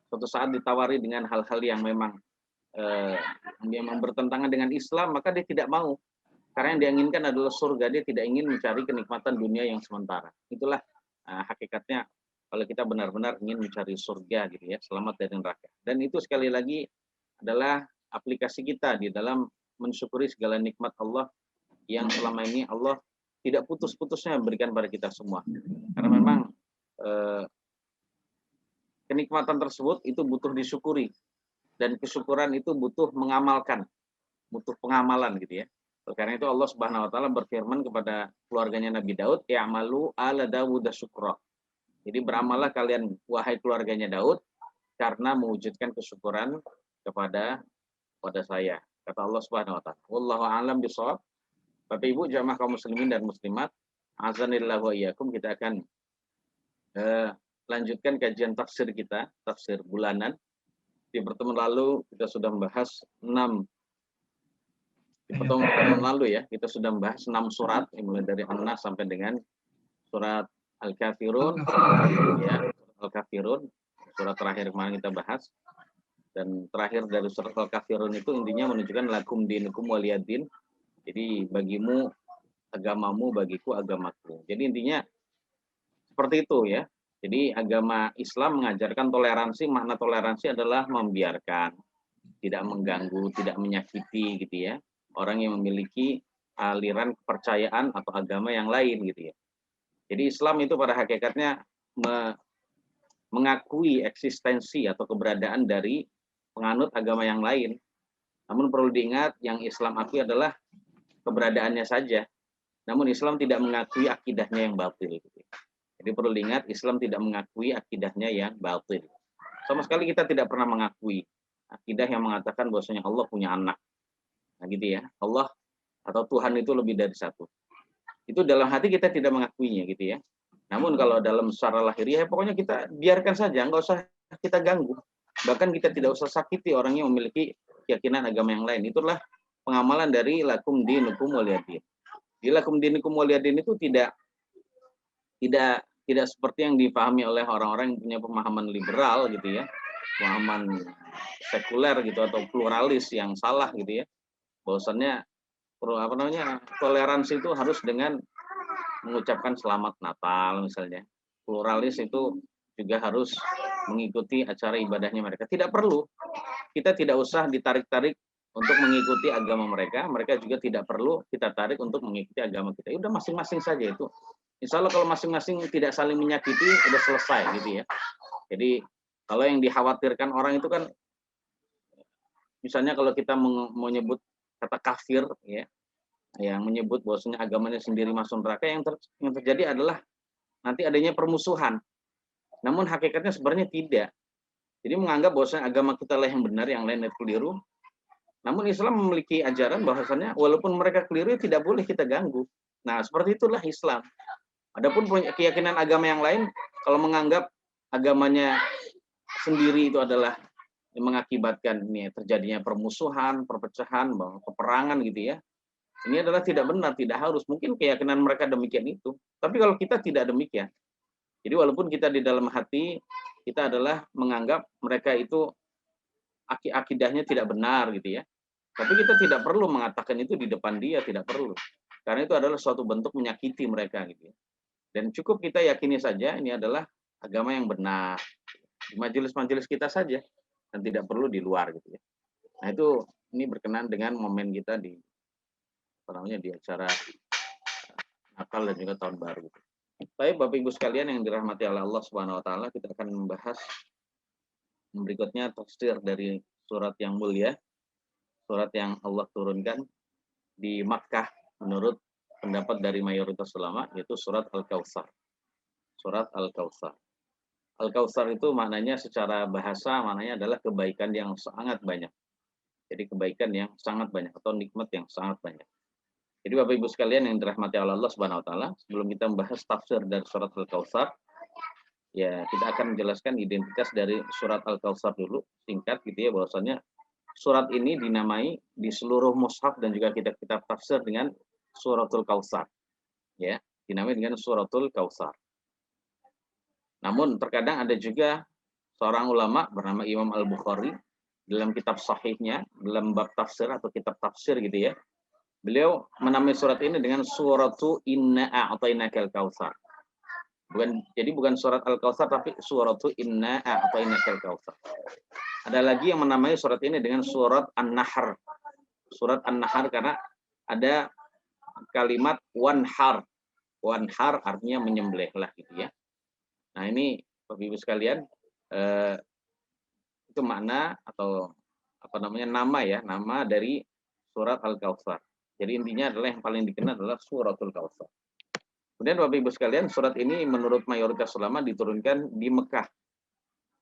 suatu saat ditawari dengan hal-hal yang eh, memang bertentangan dengan Islam, maka dia tidak mau. Karena yang dia inginkan adalah surga, dia tidak ingin mencari kenikmatan dunia yang sementara. Itulah hakikatnya kalau kita benar-benar ingin mencari surga gitu ya, selamat dari neraka. Dan itu sekali lagi adalah aplikasi kita di dalam mensyukuri segala nikmat Allah yang selama ini Allah tidak putus-putusnya memberikan pada kita semua. Karena memang eh, kenikmatan tersebut itu butuh disyukuri, dan kesyukuran itu butuh mengamalkan, butuh pengamalan gitu ya. Karena itu Allah Subhanahu wa taala berfirman kepada keluarganya Nabi Daud, "I'malu ala Dawud syukra." Jadi beramallah kalian wahai keluarganya Daud karena mewujudkan kesyukuran kepada saya. Kata Allah Subhanahu wa taala. Wallahu a'lam bishawab. Bapak Ibu jamaah kaum muslimin dan muslimat, azanillahu wa iyyakum, kita akan lanjutkan kajian tafsir kita, tafsir bulanan. Di pertemuan lalu kita sudah membahas 6, di pertemuan lalu ya, kita sudah membahas 6 surat, mulai dari An-Nas sampai dengan surat Al-Kafirun, ya, Al-Kafirun, surat terakhir kemarin kita bahas. Dan terakhir dari surat Al-Kafirun itu intinya menunjukkan lakum dinukum waliyadin. Jadi bagimu agamamu, bagiku agamaku. Jadi intinya seperti itu ya. Jadi agama Islam mengajarkan toleransi, makna toleransi adalah membiarkan, tidak mengganggu, tidak menyakiti gitu ya, orang yang memiliki aliran kepercayaan atau agama yang lain gitu ya. Jadi Islam itu pada hakikatnya mengakui eksistensi atau keberadaan dari penganut agama yang lain. Namun perlu diingat yang Islam akui adalah keberadaannya saja. Namun Islam tidak mengakui akidahnya yang batil gitu ya. Jadi perlu diingat Islam tidak mengakui akidahnya yang batil. Sama sekali kita tidak pernah mengakui akidah yang mengatakan bahwasanya Allah punya anak. Nah gitu ya. Allah atau Tuhan itu lebih dari satu. Itu dalam hati kita tidak mengakuinya gitu ya. Namun kalau dalam secara lahiriah ya pokoknya kita biarkan saja, nggak usah kita ganggu. Bahkan kita tidak usah sakiti orang yang memiliki keyakinan agama yang lain. Itulah pengamalan dari lakum dinukum waliyadin. Di lakum dinukum waliyadin itu tidak seperti yang dipahami oleh orang-orang yang punya pemahaman liberal gitu ya, pemahaman sekuler gitu atau pluralis yang salah gitu ya. Bahwasannya toleransi itu harus dengan mengucapkan selamat Natal misalnya. Pluralis itu juga harus mengikuti acara ibadahnya mereka. Tidak perlu. Kita tidak usah ditarik-tarik untuk mengikuti agama mereka. Mereka juga tidak perlu kita tarik untuk mengikuti agama kita. Ya udah masing-masing saja itu. Insya Allah kalau masing-masing tidak saling menyakiti, udah selesai gitu ya. Jadi kalau yang dikhawatirkan orang itu kan, misalnya kalau kita menyebut kata kafir ya, yang menyebut bahwasanya agamanya sendiri masuk neraka, yang terjadi adalah nanti adanya permusuhan. Namun hakikatnya sebenarnya tidak. Jadi menganggap bahwasanya agama kita lah yang benar, yang lain itu keliru. Namun Islam memiliki ajaran bahwasanya walaupun mereka keliru tidak boleh kita ganggu. Nah, seperti itulah Islam. Adapun keyakinan agama yang lain, kalau menganggap agamanya sendiri itu adalah yang mengakibatkan ini terjadinya permusuhan, perpecahan, peperangan gitu ya. Ini adalah tidak benar, tidak harus. Mungkin keyakinan mereka demikian itu. Tapi kalau kita tidak demikian. Jadi walaupun kita di dalam hati kita adalah menganggap mereka itu akidahnya tidak benar gitu ya. Tapi kita tidak perlu mengatakan itu di depan dia, tidak perlu. Karena itu adalah suatu bentuk menyakiti mereka gitu ya. Dan cukup kita yakini saja ini adalah agama yang benar. Di majelis-majelis kita saja dan tidak perlu di luar gitu ya. Nah itu ini berkenan dengan momen kita di di acara Natal dan juga tahun baru. Baik Bapak Ibu sekalian yang dirahmati oleh Allah Subhanahu wa taala, kita akan membahas berikutnya tafsir dari surat yang mulia, surat yang Allah turunkan di Makkah menurut pendapat dari mayoritas ulama, yaitu surat Al-Kautsar. Surat Al-Kautsar. Al-Kautsar itu maknanya secara bahasa maknanya adalah kebaikan yang sangat banyak. Jadi kebaikan yang sangat banyak atau nikmat yang sangat banyak. Jadi Bapak Ibu sekalian yang dirahmati oleh Allah Subhanahu wa taala, sebelum kita membahas tafsir dari surat Al-Kautsar, ya kita akan menjelaskan identitas dari surat Al-Kautsar dulu, singkat gitu ya, bahwasanya surat ini dinamai di seluruh mushaf dan juga kitab-kitab tafsir dengan suratul Kautsar. Ya, dinamai dengan suratul Kautsar. Namun terkadang ada juga seorang ulama bernama Imam Al-Bukhari dalam kitab sahihnya, dalam bab tafsir atau kitab tafsir gitu ya. Beliau menamai surat ini dengan suratu Inna A'tainakal Kautsar. Jadi bukan surat Al-Kautsar tapi suratu Inna A'tainakal Kautsar. Ada lagi yang menamai surat ini dengan surat An-Nahr. Surat An-Nahr karena ada kalimat wanhar. Wanhar artinya menyembelih lah gitu ya. Nah ini Bapak Ibu sekalian, itu makna atau apa namanya nama ya, nama dari surat Al-Kautsar. Jadi intinya adalah yang paling dikenal adalah suratul Kautsar. Kemudian Bapak Ibu sekalian, surat ini menurut mayoritas ulama diturunkan di Mekah.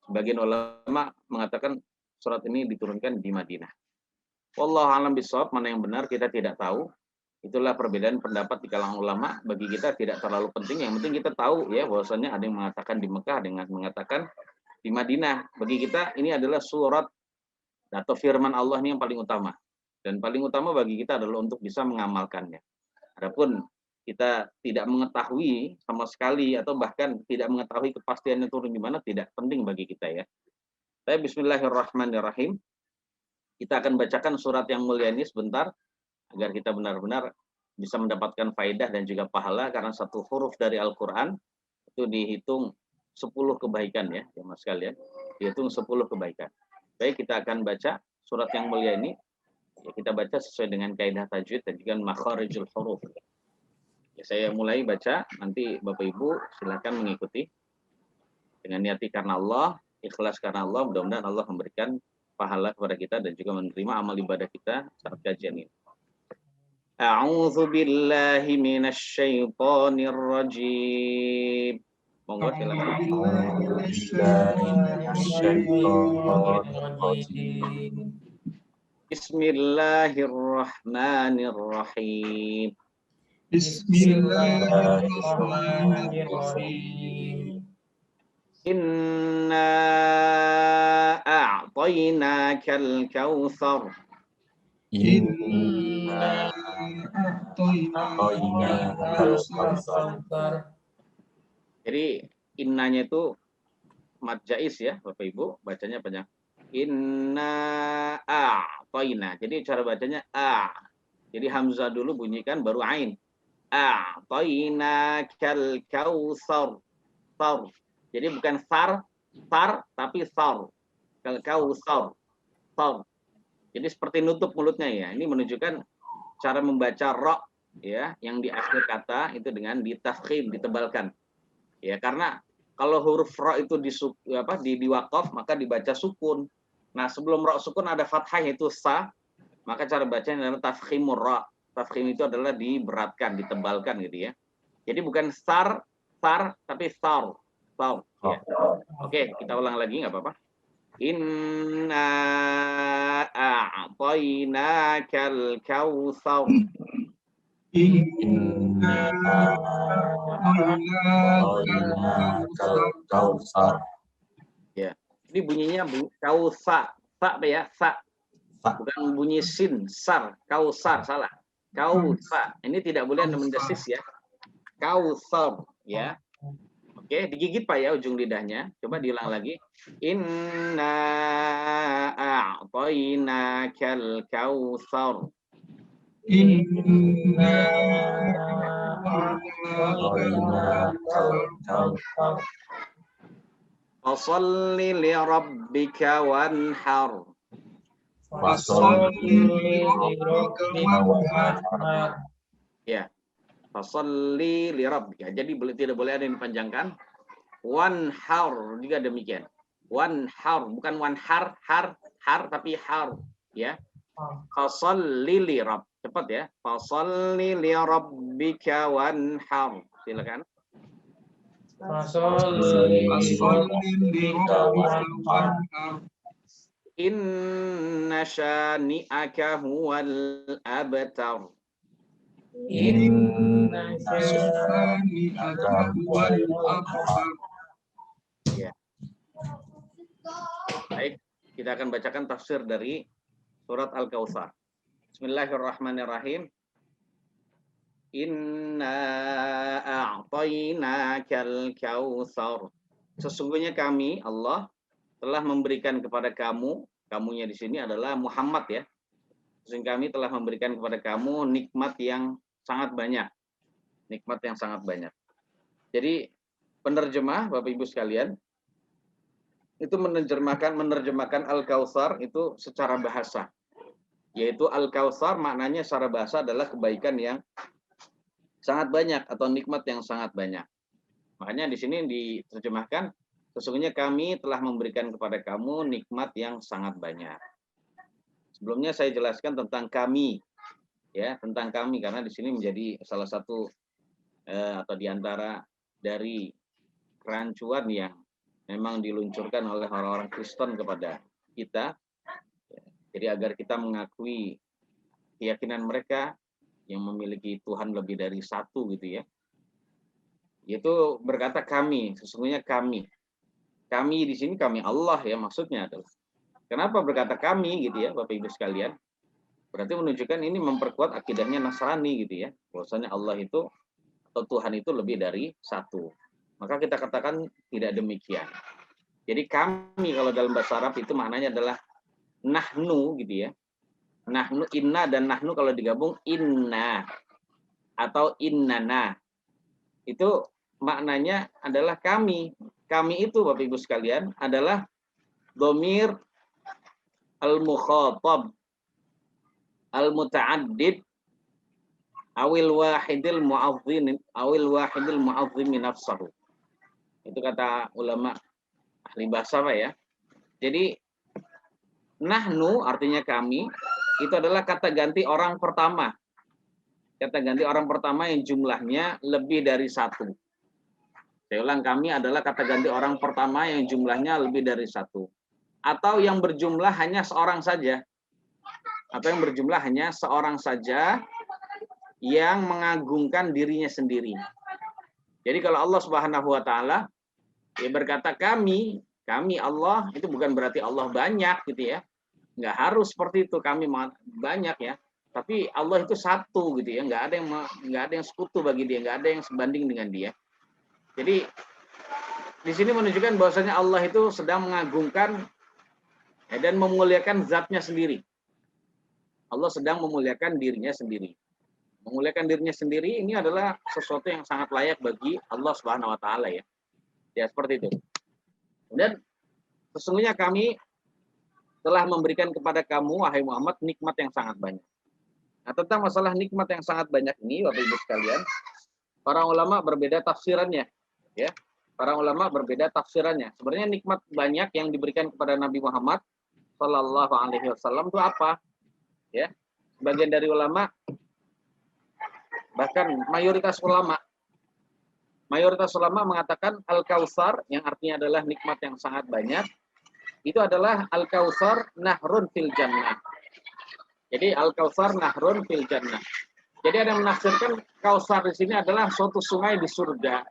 Sebagian ulama mengatakan surat ini diturunkan di Madinah. Wallahu a'lam bishawab, mana yang benar kita tidak tahu. Itulah perbedaan pendapat di kalangan ulama. Bagi kita tidak terlalu penting. Yang penting kita tahu ya bahwasanya ada yang mengatakan di Mekah, dengan mengatakan di Madinah. Bagi kita ini adalah surat atau firman Allah ini yang paling utama. Dan paling utama bagi kita adalah untuk bisa mengamalkannya. Adapun kita tidak mengetahui sama sekali atau bahkan tidak mengetahui kepastiannya turun di mana, tidak penting bagi kita ya. Tapi bismillahirrahmanirrahim. Kita akan bacakan surat yang mulia ini sebentar agar kita benar-benar bisa mendapatkan faedah dan juga pahala, karena satu huruf dari Al-Qur'an itu dihitung 10 kebaikan ya, Mas sekalian. Dihitung 10 kebaikan. Baik, kita akan baca surat yang mulia ini. Ya, kita baca sesuai dengan kaidah tajwid dan juga makharijul huruf. Ya, saya mulai baca, nanti Bapak Ibu silakan mengikuti dengan niati karena Allah, ikhlas karena Allah. Mudah-mudahan Allah memberikan pahala kepada kita dan juga menerima amal ibadah kita saat kajian ini. A'udzu billahi minasy syaithanir rajim. Monggo silakan. Bismillahirrahmanirrahim. Bismillahirrahmanirrahim. Inna a'tainakal kautsar. Inna a'tainakal kautsar. Jadi innanya itu mad jaiz ya Bapak Ibu, bacanya banyak. Inna a'taina. Jadi cara bacanya a. Jadi hamzah dulu bunyikan baru ain. A'tainakal kautsar. Sar. Jadi bukan sar tapi sar. Kal kautsar. Sar. Jadi seperti nutup mulutnya ya. Ini menunjukkan cara membaca ra ya, yang di akhir kata itu dengan ditafkhim, ditebalkan. Ya, karena kalau huruf ra itu di waqaf maka dibaca sukun. Nah, sebelum ra sukun ada fathah yaitu sa, maka cara bacanya adalah tafkhimur ra. Tafkhim itu adalah diberatkan, ditebalkan gitu ya. Jadi bukan sar tapi sar. Sar ya. Oke, kita ulang lagi nggak apa-apa. Inna a'tainakal kautsar. Inna a'tainakal kautsar. Ya. Ini bunyinya kausa, sa ya, sa. Bukan bunyi sin, sar, kausar, salah. Kausa. Ini tidak boleh Anda mendesis ya. Kausar, ya. Oke, digigit Pak ya ujung lidahnya. Coba diulang lagi. Inna a'tainakal kautsar. Inna a'tainakal kautsar. Fasholli li rabbika wanhar. Fasholli li rabbika wanhar. Ya. Fasholli li rabbika. Jadi tidak boleh ada yang dipanjangkan. Wanhar juga demikian. Wanhar bukan wanhar, har tapi har, ya. Fasholli li rabb. Cepat ya. Fasholli li rabbika wanhar. Silakan. Fasholli li rabbika wanhar. Inna syani'aka huwal abtar. Inna syani'aka huwal abtar. Ya. Baik, kita akan bacakan tafsir dari surat Al-Kautsar. Bismillahirrahmanirrahim. Inna a'tainakal kautsar. Sesungguhnya kami Allah telah memberikan kepada kamu, kamunya di sini adalah Muhammad ya. Sesungguhnya kami telah memberikan kepada kamu nikmat yang sangat banyak. Nikmat yang sangat banyak. Jadi penerjemah Bapak Ibu sekalian itu menerjemahkan Al-Kautsar itu secara bahasa. Yaitu Al-Kautsar maknanya secara bahasa adalah kebaikan yang sangat banyak atau nikmat yang sangat banyak. Makanya di sini diterjemahkan sesungguhnya kami telah memberikan kepada kamu nikmat yang sangat banyak. Sebelumnya saya jelaskan tentang kami, ya tentang kami karena di sini menjadi salah satu atau diantara dari kerancuan yang memang diluncurkan oleh orang-orang Kristen kepada kita. Jadi agar kita mengakui keyakinan mereka yang memiliki Tuhan lebih dari satu gitu ya. Itu berkata kami, sesungguhnya kami. Kami di sini kami Allah ya maksudnya adalah. Kenapa berkata kami gitu ya Bapak Ibu sekalian? Berarti menunjukkan ini memperkuat akidahnya Nasrani gitu ya. Bahwasanya Allah itu atau Tuhan itu lebih dari satu. Maka kita katakan tidak demikian. Jadi kami kalau dalam bahasa Arab itu maknanya adalah nahnu gitu ya. Nahnu, inna dan nahnu kalau digabung inna atau innana. Itu maknanya adalah kami. Kami itu Bapak Ibu sekalian adalah dhamir al-mukhatab al-muta'addid awil wahidil mu'azzim nafsahu. Itu kata ulama ahli bahasa Pak ya. Jadi nahnu artinya kami itu adalah kata ganti orang pertama. Kata ganti orang pertama yang jumlahnya lebih dari satu. Saya ulang, kami adalah kata ganti orang pertama yang jumlahnya lebih dari satu. Atau yang berjumlah hanya seorang saja. Atau yang berjumlah hanya seorang saja yang mengagungkan dirinya sendiri. Jadi kalau Allah Subhanahu wa taala ya berkata kami Allah itu bukan berarti Allah banyak gitu ya. Nggak harus seperti itu, kami banyak ya. Tapi Allah itu satu gitu ya, nggak ada yang sekutu bagi dia, nggak ada yang sebanding dengan dia. Jadi di sini menunjukkan bahwasanya Allah itu sedang mengagungkan ya, dan memuliakan zatnya sendiri. Allah sedang memuliakan dirinya sendiri. Memuliakan dirinya sendiri ini adalah sesuatu yang sangat layak bagi Allah Subhanahu wa taala ya. Ya seperti itu. Dan sesungguhnya kami telah memberikan kepada kamu wahai Muhammad nikmat yang sangat banyak. Nah, tentang masalah nikmat yang sangat banyak ini Bapak Ibu sekalian, para ulama berbeda tafsirannya ya. Para ulama berbeda tafsirannya. Sebenarnya nikmat banyak yang diberikan kepada Nabi Muhammad Shallallahu alaihi wasallam itu apa? Ya. Sebagian dari ulama bahkan mayoritas ulama mengatakan Al-Kautsar yang artinya adalah nikmat yang sangat banyak itu adalah Al-Kautsar nahrun fil jannah. Jadi Al-Kautsar nahrun fil jannah. Jadi ada yang menafsirkan Kautsar di sini adalah suatu sungai di surga.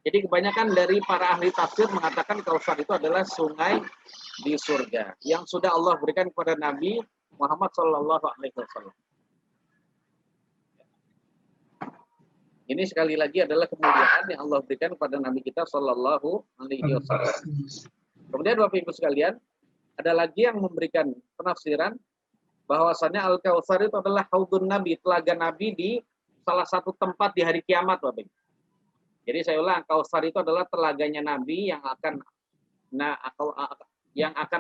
Jadi kebanyakan dari para ahli tafsir mengatakan Kautsar itu adalah sungai di surga yang sudah Allah berikan kepada Nabi Muhammad Shallallahu alaihi wasallam. Ini sekali lagi adalah kemuliaan yang Allah berikan kepada Nabi kita Shallallahu alaihi wasallam. Kemudian Bapak Ibu sekalian, ada lagi yang memberikan penafsiran bahwasannya Al-Kautsar itu adalah haudun Nabi, telaga Nabi di salah satu tempat di hari kiamat, Bapak Ibu. Jadi saya ulang, Kautsar itu adalah telaganya Nabi yang akan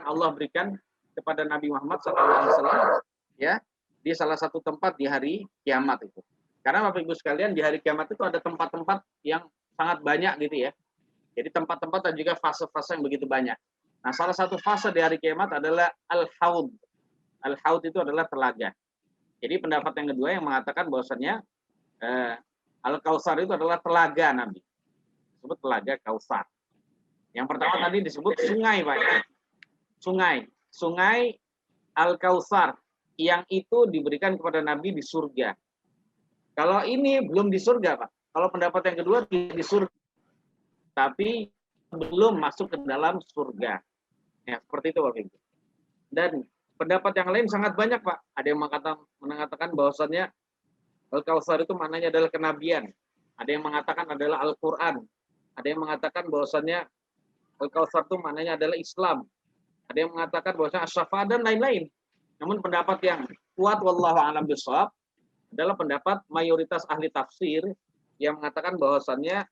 Allah berikan kepada Nabi Muhammad SAW ya di salah satu tempat di hari kiamat itu. Karena Bapak Ibu sekalian di hari kiamat itu ada tempat-tempat yang sangat banyak gitu ya. Jadi tempat-tempat dan juga fase-fase yang begitu banyak. Nah, salah satu fase di hari kiamat adalah al-haud. Al-haud itu adalah telaga. Jadi pendapat yang kedua yang mengatakan bahwasannya Al-Kautsar itu adalah telaga Nabi. Disebut telaga Kautsar. Yang pertama tadi disebut sungai, Pak. Sungai Al-Kautsar yang itu diberikan kepada Nabi di surga. Kalau ini belum di surga, Pak. Kalau pendapat yang kedua di surga, tapi belum masuk ke dalam surga. Ya, seperti itu, Bapak Ibu. Dan pendapat yang lain sangat banyak, Pak. Ada yang mengatakan bahwasannya Al-Kautsar itu maknanya adalah kenabian. Ada yang mengatakan adalah Al-Qur'an. Ada yang mengatakan bahwasannya Al-Kautsar itu maknanya adalah Islam. Ada yang mengatakan bahwasanya as-syafaat dan lain-lain. Namun pendapat yang kuat wallahu a'lam bishawab adalah pendapat mayoritas ahli tafsir yang mengatakan bahwasannya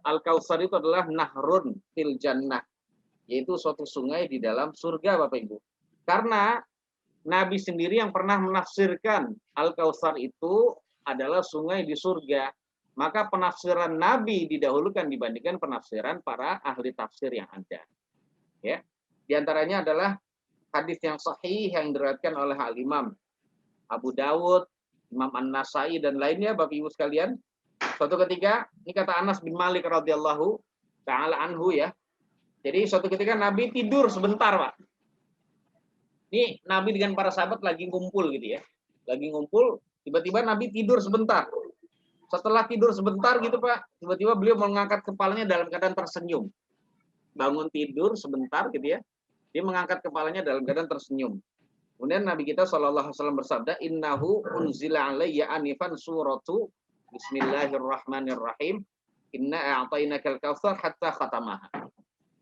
Al-Kautsar itu adalah nahrun fil jannah, yaitu suatu sungai di dalam surga, Bapak Ibu. Karena Nabi sendiri yang pernah menafsirkan Al-Kautsar itu adalah sungai di surga. Maka penafsiran Nabi didahulukan dibandingkan penafsiran para ahli tafsir yang ada. Ya. Di antaranya adalah hadis yang sahih yang diriwayatkan oleh Al-Imam Abu Dawud, Imam An-Nasai dan lainnya, Bapak Ibu sekalian. Suatu ketika, ini kata Anas bin Malik radhiyallahu taala anhu ya. Jadi suatu ketika Nabi tidur sebentar, Pak. Ini Nabi dengan para sahabat lagi ngumpul gitu ya. Lagi ngumpul, tiba-tiba Nabi tidur sebentar. Setelah tidur sebentar gitu Pak, tiba-tiba beliau mengangkat kepalanya dalam keadaan tersenyum. Bangun tidur sebentar gitu ya. Dia mengangkat kepalanya dalam keadaan tersenyum. Kemudian Nabi kita SAW bersabda, "Innahu unzila alayya anifan suratu Bismillahirrahmanirrahim. Inna a'tainakal kautsar hatta khatamaha."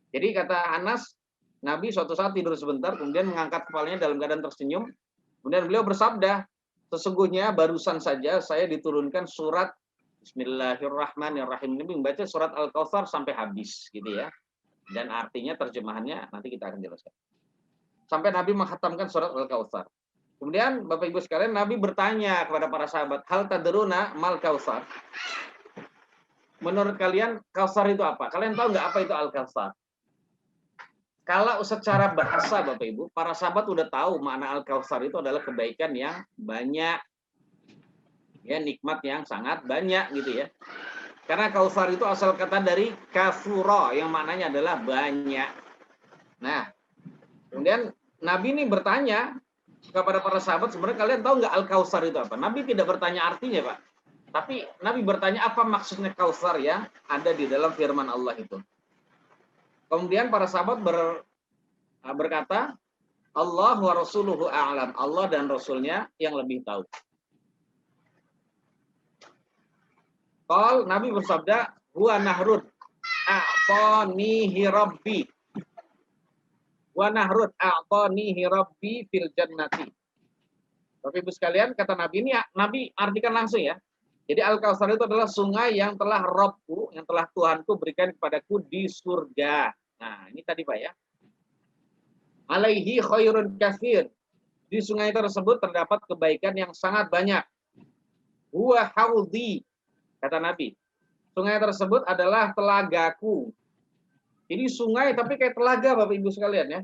Jadi kata Anas, Nabi suatu saat tidur sebentar, kemudian mengangkat kepalanya dalam keadaan tersenyum. Kemudian beliau bersabda, "Sesungguhnya barusan saja saya diturunkan surat Bismillahirrahmanirrahim." Ini membaca surat Al-Kautsar sampai habis gitu ya. Dan artinya terjemahannya nanti kita akan jelaskan. Sampai Nabi menghatamkan surat Al-Kautsar. Kemudian Bapak Ibu sekalian, Nabi bertanya kepada para sahabat, "Hal tadruna mal kautsar?" Menurut kalian Kautsar itu apa? Kalian tahu nggak apa itu Al-Kautsar? Kalau secara bahasa Bapak Ibu, para sahabat udah tahu makna Al-Kautsar itu adalah kebaikan yang banyak. Ya, nikmat yang sangat banyak gitu ya. Karena Kautsar itu asal kata dari kasura yang maknanya adalah banyak. Nah, kemudian Nabi ini bertanya kepada para sahabat, sebenarnya kalian tahu nggak Al-Kautsar itu apa? Nabi tidak bertanya artinya, Pak. Tapi Nabi bertanya apa maksudnya Kautsar yang ada di dalam firman Allah itu. Kemudian para sahabat berkata, Allah wa rasuluhu a'lam. Allah dan Rasulnya yang lebih tahu. Nabi bersabda, huwa nahrun a'tanihi rabbi. Wa nahrun a'tanihi rabbi fil jannati. Bapak Ibu sekalian, kata Nabi ini Nabi artikan langsung ya. Jadi Al-Kautsar itu adalah sungai yang telah Rabbku, yang telah Tuhanku berikan kepadaku di surga. Nah, ini tadi Pak ya. Alaihi khairun katsir. Di sungai tersebut terdapat kebaikan yang sangat banyak. Huwa haudhi, kata Nabi. Sungai tersebut adalah telagaku. Jadi sungai tapi kayak telaga Bapak Ibu sekalian ya.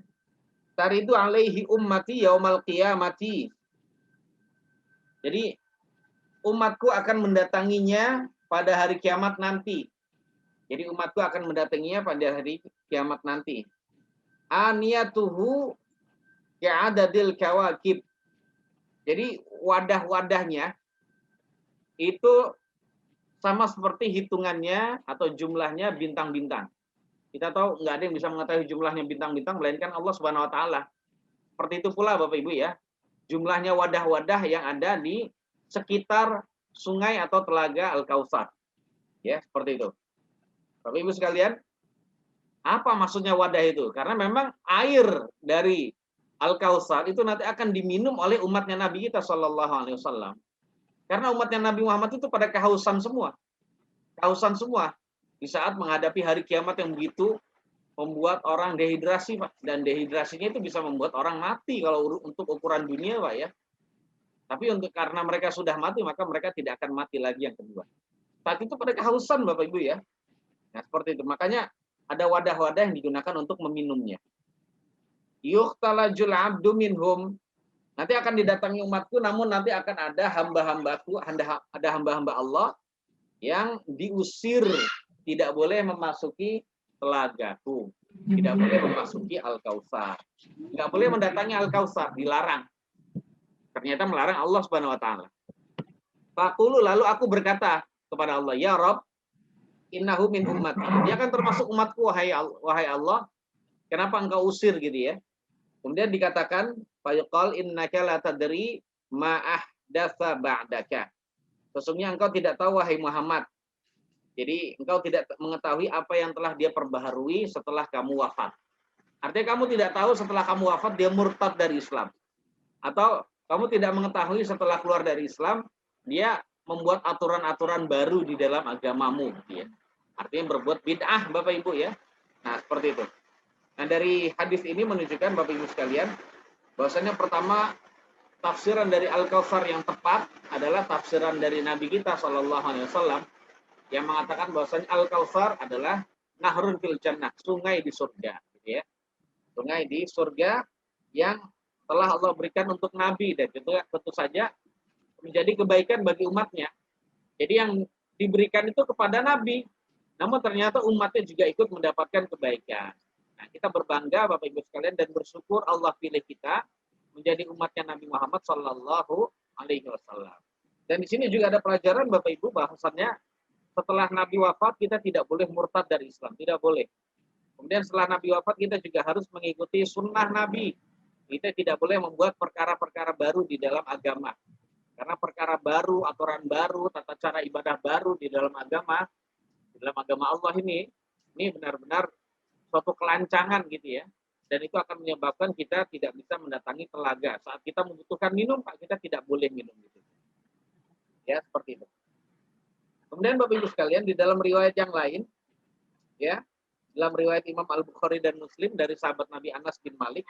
Taridu alaihi ummati yaumal qiyamati. Jadi umatku akan mendatanginya pada hari kiamat nanti. Jadi umatku akan mendatanginya pada hari kiamat nanti. Aniyatuhu ka'adadil kawakib. Jadi wadah-wadahnya itu sama seperti hitungannya atau jumlahnya bintang-bintang. Kita tahu nggak ada yang bisa mengetahui jumlahnya bintang-bintang melainkan Allah Subhanahu wa taala. Seperti itu pula Bapak Ibu ya. Jumlahnya wadah-wadah yang ada di sekitar sungai atau telaga Al-Kautsar. Ya, seperti itu. Bapak Ibu sekalian, apa maksudnya wadah itu? Karena memang air dari Al-Kautsar itu nanti akan diminum oleh umatnya Nabi kita Shallallahu Alaihi Wasallam. Karena umatnya Nabi Muhammad itu pada kehausan semua. Kehausan semua. Di saat menghadapi hari kiamat yang begitu membuat orang dehidrasi, Pak. Dan dehidrasinya itu bisa membuat orang mati kalau untuk ukuran dunia, Pak ya. Tapi karena mereka sudah mati, maka mereka tidak akan mati lagi yang kedua. Saat itu pada kehausan, Bapak Ibu ya. Nah, seperti itu. Makanya ada wadah-wadah yang digunakan untuk meminumnya. Yukhtalajul abdu minhum. Nanti akan didatangi umatku, namun nanti akan ada hamba-hambaku, ada hamba-hamba Allah yang diusir, tidak boleh memasuki telagaku, tidak boleh memasuki Al-Kautsar, nggak boleh mendatangi Al-Kautsar, dilarang. Ternyata melarang Allah Subhanahu Wa Taala. Faqulu, lalu aku berkata kepada Allah, ya Rabb, innahu min ummati. Dia kan termasuk umatku, wahai Allah. Kenapa engkau usir gitu ya? Kemudian dikatakan, fayuqal innaka la tadri ma ahdatsa ba'daka. Sesungguhnya engkau tidak tahu wahai Muhammad Jadi engkau tidak mengetahui apa yang telah dia perbaharui setelah kamu wafat. Artinya kamu tidak tahu setelah kamu wafat dia murtad dari Islam. Atau kamu tidak mengetahui setelah keluar dari Islam dia membuat aturan-aturan baru di dalam agamamu. Gitu ya. Artinya berbuat bid'ah Bapak Ibu ya. Nah seperti itu. Nah dari hadis ini menunjukkan Bapak Ibu sekalian bahwasanya pertama tafsiran dari Al-Kautsar yang tepat adalah tafsiran dari Nabi kita Shallallahu Alaihi Wasallam yang mengatakan bahwasanya Al-Kautsar adalah nahrun fil jannah, sungai di surga, gitu ya. Sungai di surga yang telah Allah berikan untuk Nabi dan tentu saja menjadi kebaikan bagi umatnya. Jadi yang diberikan itu kepada Nabi, namun ternyata umatnya juga ikut mendapatkan kebaikan. Nah, kita berbangga Bapak Ibu sekalian dan bersyukur Allah pilih kita menjadi umatnya Nabi Muhammad Sallallahu Alaihi Wasallam. Dan di sini juga ada pelajaran Bapak Ibu bahwasannya setelah Nabi wafat kita tidak boleh murtad dari Islam, tidak boleh. Kemudian setelah Nabi wafat kita juga harus mengikuti sunnah Nabi. Kita tidak boleh membuat perkara-perkara baru di dalam agama. Karena perkara baru, aturan baru, tata cara ibadah baru di dalam agama Allah ini benar-benar suatu kelancangan gitu ya. Dan itu akan menyebabkan kita tidak bisa mendatangi telaga. Saat kita membutuhkan minum, Pak, kita tidak boleh minum gitu. Ya, seperti itu. Kemudian Bapak Ibu sekalian, di dalam riwayat yang lain, ya, dalam riwayat Imam Al-Bukhari dan Muslim dari sahabat Nabi Anas bin Malik,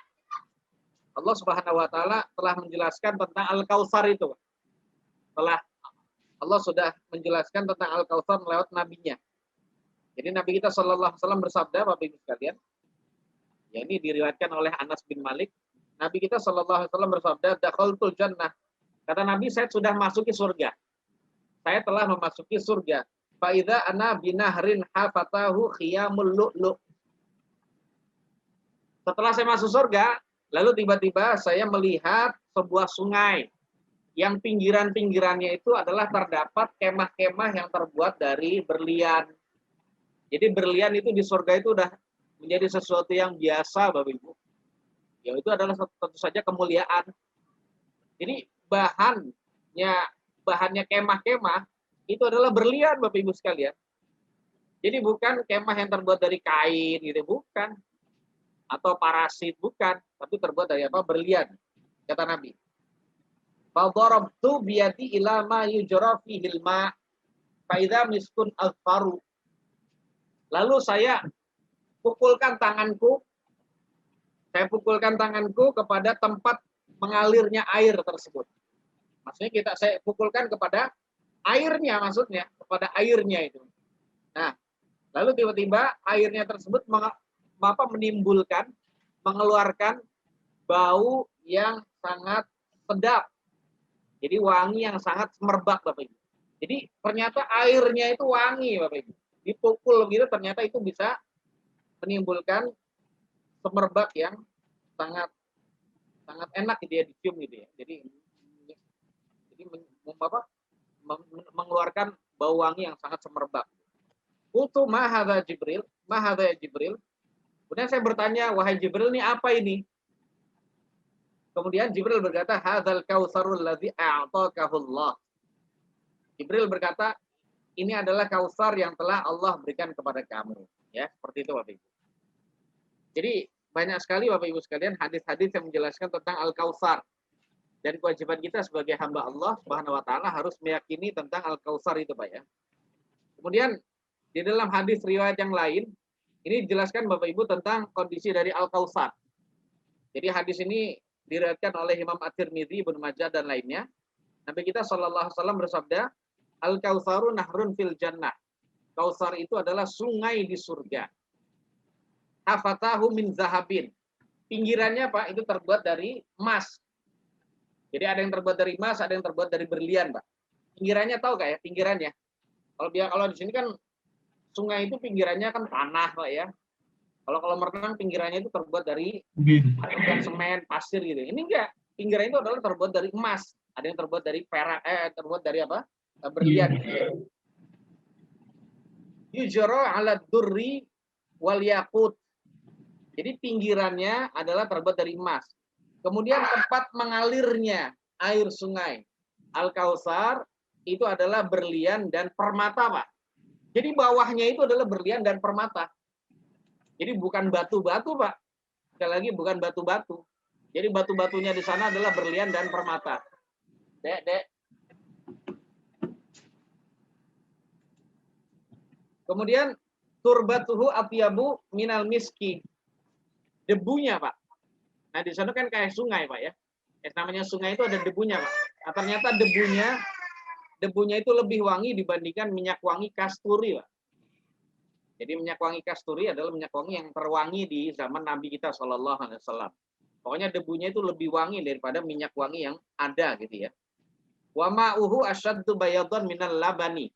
Allah Subhanahu wa taala telah menjelaskan tentang Al-Kautsar itu. Telah Allah sudah menjelaskan tentang Al-Kautsar lewat nabinya. Jadi Nabi kita Shallallahu Alaihi Wasallam bersabda, Bapak Ibu sekalian, ya ini diriwayatkan oleh Anas bin Malik. Nabi kita Shallallahu Alaihi Wasallam bersabda, dakhaltul jannah. Kata Nabi, saya sudah masuki surga. Saya telah memasuki surga. Faidha ana binahrin hafatahu khiyamul lu'lu'. Setelah saya masuk surga, lalu tiba-tiba saya melihat sebuah sungai yang pinggiran-pinggirannya itu adalah terdapat kemah-kemah yang terbuat dari berlian. Jadi berlian itu di surga itu udah menjadi sesuatu yang biasa, Bapak Ibu. Ya itu adalah tentu saja kemuliaan. Jadi bahannya kemah-kemah itu adalah berlian, Bapak Ibu sekalian. Jadi bukan kemah yang terbuat dari kain gitu, bukan. Atau parasit, bukan, tapi terbuat dari apa? Berlian, kata Nabi. Fadarabtu biyadi ila ma yujra fihil ma fa idza miskun al-faru. Lalu saya pukulkan tanganku kepada tempat mengalirnya air tersebut. Maksudnya saya pukulkan kepada airnya, maksudnya kepada airnya itu. Nah, lalu tiba-tiba airnya tersebut mengeluarkan bau yang sangat sedap. Jadi wangi yang sangat semerbak, Bapak Ibu. Jadi ternyata airnya itu wangi, Bapak Ibu. Dipukul gitu ternyata itu bisa menimbulkan semerbak yang sangat enak gitu ya, dicium gitu ya. Jadi mengeluarkan bau wangi yang sangat semerbak. Qultu ma hadza Jibril, Kemudian saya bertanya, wahai Jibril, ini apa ini? Kemudian Jibril berkata, hadzal kautsarul ladzi a'takahu Allah. Jibril berkata, ini adalah Kautsar yang telah Allah berikan kepada kamu. Ya, seperti itu Bapak Ibu. Jadi banyak sekali Bapak Ibu sekalian hadis-hadis yang menjelaskan tentang Al-Kautsar. Dan kewajiban kita sebagai hamba Allah Subhanahu wa taala harus meyakini tentang Al-Kautsar itu, Pak ya. Kemudian di dalam hadis riwayat yang lain, ini dijelaskan Bapak Ibu tentang kondisi dari Al-Kautsar. Jadi hadis ini diriwayatkan oleh Imam At-Tirmidzi, Ibnu Majah dan lainnya. Nabi kita Shallallahu Alaihi Wasallam bersabda, Al-Kautsaru nahrun fil jannah. Kautsar itu adalah sungai di surga. Hafatahu min zahabin. Pinggirannya Pak itu terbuat dari emas. Jadi ada yang terbuat dari emas, ada yang terbuat dari berlian, Pak. Pinggirannya tahu nggak ya? Pinggirannya. Kalau di sini kan sungai itu pinggirannya kan tanah, Pak ya. Kalau merenang pinggirannya itu terbuat dari semen, pasir gitu. Ini enggak. Pinggiran itu adalah terbuat dari emas. Ada yang terbuat dari perak, terbuat dari apa? Berlian. Yujra 'ala durri wal yaqut. Jadi pinggirannya adalah terbuat dari emas. Kemudian tempat mengalirnya air sungai Al-Kautsar itu adalah berlian dan permata, Pak. Jadi bawahnya itu adalah berlian dan permata. Jadi bukan batu-batu, Pak. Sekali lagi bukan batu-batu. Jadi batu-batunya di sana adalah berlian dan permata. Dek. Kemudian turbatuhu atyabu minal miski. Debunya, Pak. Nah, di sana kan kayak sungai, Pak ya. Namanya sungai itu ada debunya, Pak. Nah, ternyata debunya itu lebih wangi dibandingkan minyak wangi kasturi, Pak. Jadi minyak wangi kasturi adalah minyak wangi yang terwangi di zaman Nabi kita Shallallahu Alaihi Wasallam. Pokoknya debunya itu lebih wangi daripada minyak wangi yang ada gitu ya. Wa ma'uhu asyaddu bayadan minal labani.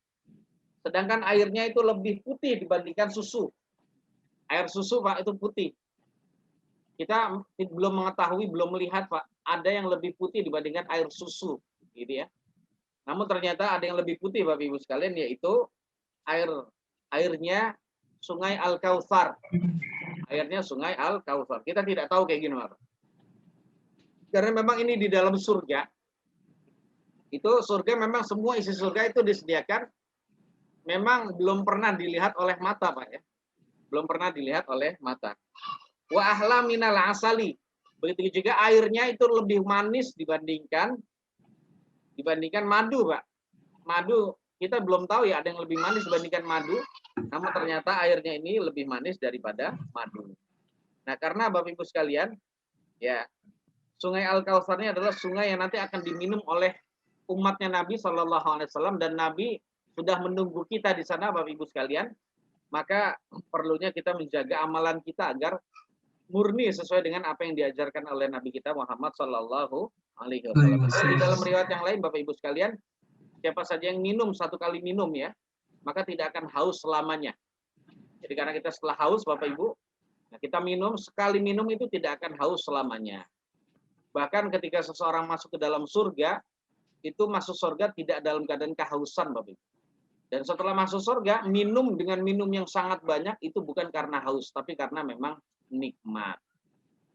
Sedangkan airnya itu lebih putih dibandingkan susu. Air susu, Pak, itu putih. Kita belum mengetahui, belum melihat, Pak, ada yang lebih putih dibandingkan air susu, gitu ya. Namun ternyata ada yang lebih putih, Bapak Ibu sekalian, yaitu airnya Sungai Al-Kautsar. Airnya Sungai Al-Kautsar. Kita tidak tahu kayak gimana, Pak. Karena memang ini di dalam surga. Itu surga memang semua isi surga itu disediakan. Memang belum pernah dilihat oleh mata, Pak ya. Belum pernah dilihat oleh mata. Wa ahla minal asali. Begitu juga airnya itu lebih manis dibandingkan madu, Pak. Madu kita belum tahu ya, ada yang lebih manis dibandingkan madu. Namun ternyata airnya ini lebih manis daripada madu. Nah, karena Bapak Ibu sekalian, ya, Sungai Al-Kautsar ini adalah sungai yang nanti akan diminum oleh umatnya Nabi Shallallahu Alaihi Wasallam, dan Nabi sudah menunggu kita di sana, Bapak Ibu sekalian. Maka perlunya kita menjaga amalan kita agar murni sesuai dengan apa yang diajarkan oleh Nabi kita Muhammad Shallallahu Alaihi Wasallam. Di dalam riwayat yang lain, Bapak Ibu sekalian, siapa saja yang minum satu kali minum ya, maka tidak akan haus selamanya. Jadi karena kita setelah haus, Bapak Ibu, nah kita minum, sekali minum itu tidak akan haus selamanya. Bahkan ketika seseorang masuk ke dalam surga, itu masuk surga tidak dalam keadaan kehausan, Bapak Ibu. Dan setelah masuk surga, minum dengan minum yang sangat banyak itu bukan karena haus, tapi karena memang nikmat.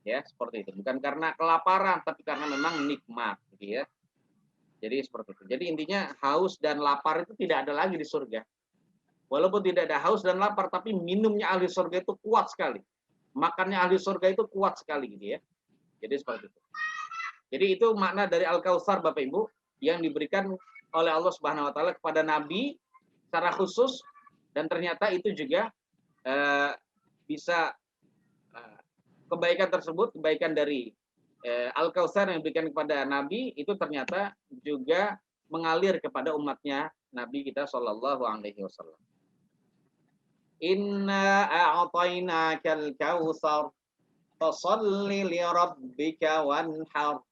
Ya, seperti itu. Bukan karena kelaparan, tapi karena memang nikmat, gitu ya. Jadi seperti itu. Jadi intinya haus dan lapar itu tidak ada lagi di surga. Walaupun tidak ada haus dan lapar, tapi minumnya ahli surga itu kuat sekali. Makannya ahli surga itu kuat sekali, gitu ya. Jadi seperti itu. Jadi itu makna dari Al-Kautsar, Bapak Ibu, yang diberikan oleh Allah Subhanahu wa taala kepada Nabi secara khusus, dan ternyata itu juga bisa kebaikan tersebut, kebaikan dari Al-Kautsar yang diberikan kepada Nabi itu ternyata juga mengalir kepada umatnya Nabi kita Shallallahu Alaihi Wasallam. Inna a'tainakal kautsar fasholli li rabbika wanhar.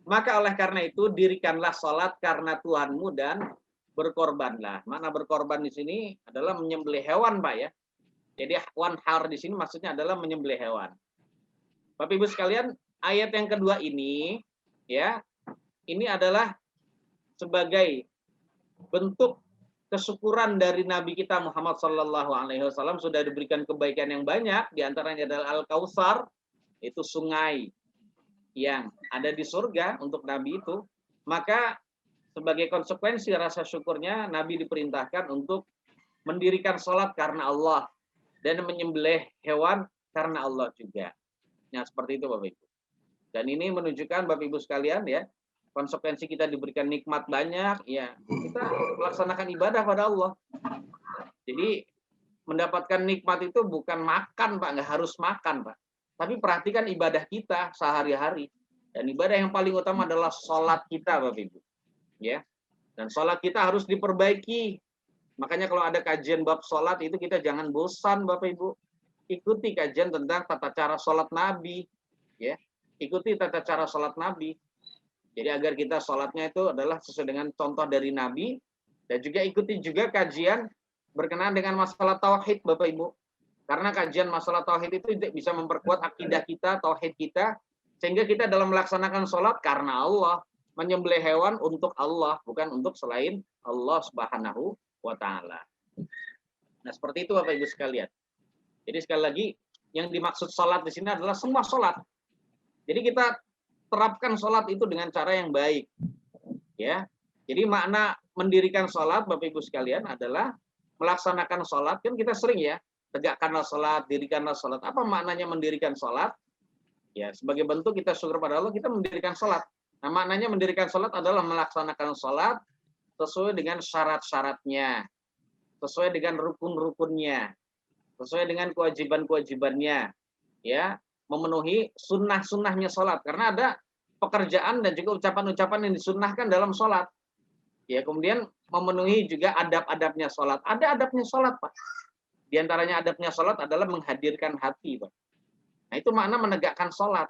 Maka oleh karena itu dirikanlah salat karena Tuhanmu dan berkorbanlah. Makna berkorban di sini adalah menyembelih hewan, Pak ya. Jadi wanhar di sini maksudnya adalah menyembelih hewan. Bapak Ibu sekalian, ayat yang kedua ini ya, ini adalah sebagai bentuk kesyukuran dari Nabi kita Muhammad Sallallahu Alaihi Wasallam, sudah diberikan kebaikan yang banyak, diantaranya adalah Al-Kautsar, itu sungai yang ada di surga untuk Nabi itu. Maka sebagai konsekuensi rasa syukurnya, Nabi diperintahkan untuk mendirikan sholat karena Allah dan menyembelih hewan karena Allah juga. Nah, seperti itu Bapak Ibu. Dan ini menunjukkan Bapak Ibu sekalian ya, konsekuensi kita diberikan nikmat banyak, ya kita melaksanakan ibadah pada Allah. Jadi mendapatkan nikmat itu bukan makan, Pak, nggak harus makan, Pak. Tapi perhatikan ibadah kita sehari-hari. Dan ibadah yang paling utama adalah sholat kita, Bapak Ibu. Ya. Dan sholat kita harus diperbaiki. Makanya kalau ada kajian bab sholat itu kita jangan bosan, Bapak Ibu. Ikuti kajian tentang tata cara sholat Nabi. Ya. Ikuti tata cara sholat Nabi. Jadi agar kita sholatnya itu adalah sesuai dengan contoh dari Nabi. Dan juga ikuti juga kajian berkenaan dengan masalah tauhid, Bapak Ibu. Karena kajian masalah tauhid itu bisa memperkuat akidah kita, tauhid kita. Sehingga kita dalam melaksanakan sholat karena Allah. Menyembelih hewan untuk Allah, bukan untuk selain Allah Subhanahu wa ta'ala. Nah, seperti itu Bapak Ibu sekalian. Jadi sekali lagi, yang dimaksud sholat di sini adalah semua sholat. Jadi kita terapkan sholat itu dengan cara yang baik, ya. Jadi makna mendirikan sholat, Bapak Ibu sekalian, adalah melaksanakan sholat. Kan kita sering ya, tegakkanlah sholat, dirikanlah sholat. Apa maknanya mendirikan sholat? Ya, sebagai bentuk kita syukur pada Allah, kita mendirikan sholat. Nah, maknanya mendirikan sholat adalah melaksanakan sholat sesuai dengan syarat-syaratnya, sesuai dengan rukun-rukunnya, sesuai dengan kewajiban-kewajibannya, ya, memenuhi sunnah-sunnahnya sholat. Karena ada pekerjaan dan juga ucapan-ucapan yang disunnahkan dalam sholat. Ya, kemudian memenuhi juga adab-adabnya sholat. Ada adabnya sholat, Pak. Di antaranya adabnya sholat adalah menghadirkan hati, Pak. Nah, itu makna menegakkan sholat.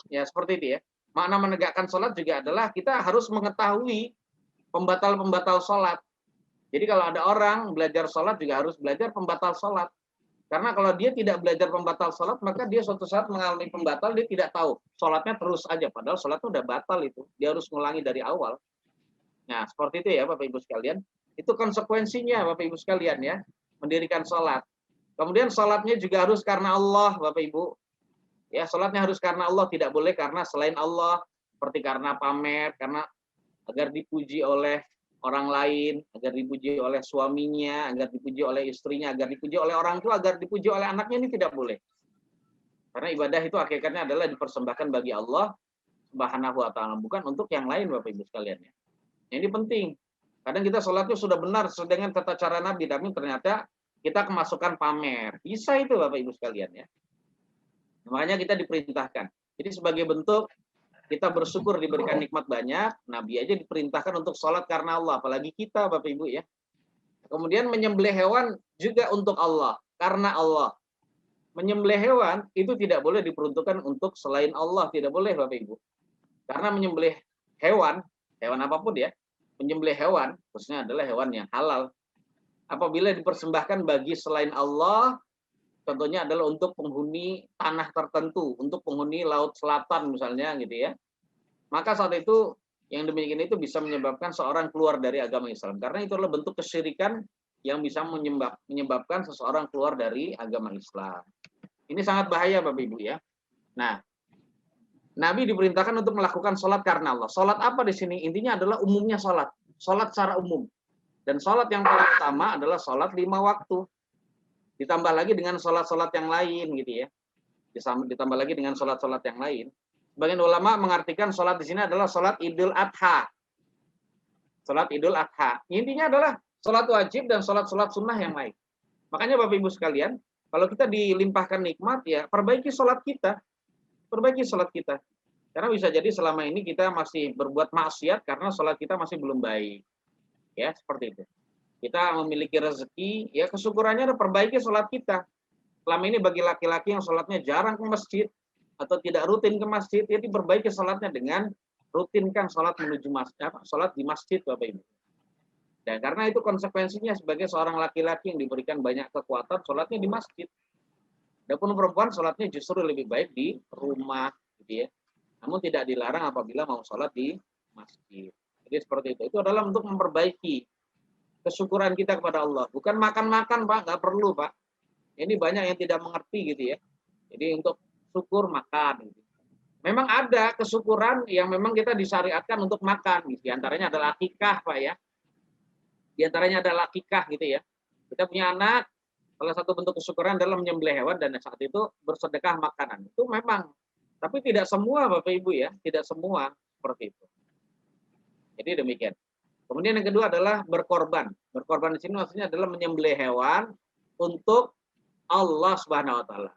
Ya seperti itu ya. Makna menegakkan sholat juga adalah kita harus mengetahui pembatal-pembatal sholat. Jadi kalau ada orang belajar sholat juga harus belajar pembatal sholat. Karena kalau dia tidak belajar pembatal sholat, maka dia suatu saat mengalami pembatal, dia tidak tahu. Sholatnya terus aja, padahal sholatnya udah batal itu. Dia harus ngulangi dari awal. Nah, seperti itu ya Bapak Ibu sekalian. Itu konsekuensinya Bapak Ibu sekalian ya, mendirikan sholat. Kemudian sholatnya juga harus karena Allah Bapak Ibu. Ya, sholatnya harus karena Allah, tidak boleh karena selain Allah. Seperti karena pamer, karena agar dipuji oleh orang lain, agar dipuji oleh suaminya, agar dipuji oleh istrinya, agar dipuji oleh orang tua, agar dipuji oleh anaknya, ini tidak boleh. Karena ibadah itu hakikatnya adalah dipersembahkan bagi Allah Subhanahu wa taala, bukan untuk yang lain Bapak Ibu sekalian ya. Ini penting. Kadang kita sholatnya sudah benar sesuai dengan tata cara Nabi, tapi ternyata kita kemasukan pamer. Bisa itu Bapak Ibu sekalian ya. Makanya kita diperintahkan. Jadi sebagai bentuk kita bersyukur diberikan nikmat banyak, Nabi aja diperintahkan untuk sholat karena Allah, apalagi kita Bapak Ibu ya. Kemudian menyembelih hewan juga untuk Allah, karena Allah. Menyembelih hewan itu tidak boleh diperuntukkan untuk selain Allah, tidak boleh Bapak Ibu. Karena menyembelih hewan, hewan apapun ya, menyembelih hewan, khususnya adalah hewan yang halal. Apabila dipersembahkan bagi selain Allah, contohnya adalah untuk penghuni tanah tertentu, untuk penghuni laut selatan misalnya gitu ya. Maka saat itu yang demikian itu bisa menyebabkan seorang keluar dari agama Islam. Karena itu adalah bentuk kesyirikan yang bisa menyebabkan seseorang keluar dari agama Islam. Ini sangat bahaya Bapak Ibu ya. Nah, Nabi diperintahkan untuk melakukan sholat karena Allah. Sholat apa di sini? Intinya adalah umumnya sholat. Sholat secara umum. Dan sholat yang paling utama adalah sholat 5 waktu. Ditambah lagi dengan sholat-sholat yang lain gitu ya. Ditambah lagi dengan sholat-sholat yang lain. Sebagian ulama mengartikan sholat di sini adalah sholat Idul Adha. Sholat Idul Adha. Intinya adalah sholat wajib dan sholat-sholat sunnah yang lain. Makanya Bapak Ibu sekalian, kalau kita dilimpahkan nikmat ya, perbaiki sholat kita. Perbaiki sholat kita. Karena bisa jadi selama ini kita masih berbuat maksiat karena sholat kita masih belum baik. Ya, seperti itu. Kita memiliki rezeki, ya kesyukurannya adalah perbaiki sholat kita. Selama ini bagi laki-laki yang sholatnya jarang ke masjid, atau tidak rutin ke masjid, ya diperbaiki sholatnya dengan rutinkan sholat menuju masjid, sholat di masjid Bapak Ibu. Dan karena itu konsekuensinya sebagai seorang laki-laki yang diberikan banyak kekuatan, sholatnya di masjid. Adapun perempuan sholatnya justru lebih baik di rumah, gitu ya. Namun tidak dilarang apabila mau sholat di masjid. Jadi seperti itu. Itu adalah untuk memperbaiki kesyukuran kita kepada Allah. Bukan makan-makan Pak, nggak perlu Pak. Ini banyak yang tidak mengerti gitu ya. Jadi untuk syukur makan. Gitu. Memang ada kesyukuran yang memang kita disyariatkan untuk makan. Gitu. Di antaranya adalah akikah Pak ya. Di antaranya adalah akikah gitu ya. Kita punya anak, salah satu bentuk kesyukuran adalah menyembelih hewan dan saat itu bersedekah makanan. Itu memang. Tapi tidak semua Bapak Ibu ya. Tidak semua seperti itu. Jadi demikian. Kemudian yang kedua adalah berkorban. Berkorban di sini maksudnya adalah menyembelih hewan untuk Allah Subhanahu wa taala.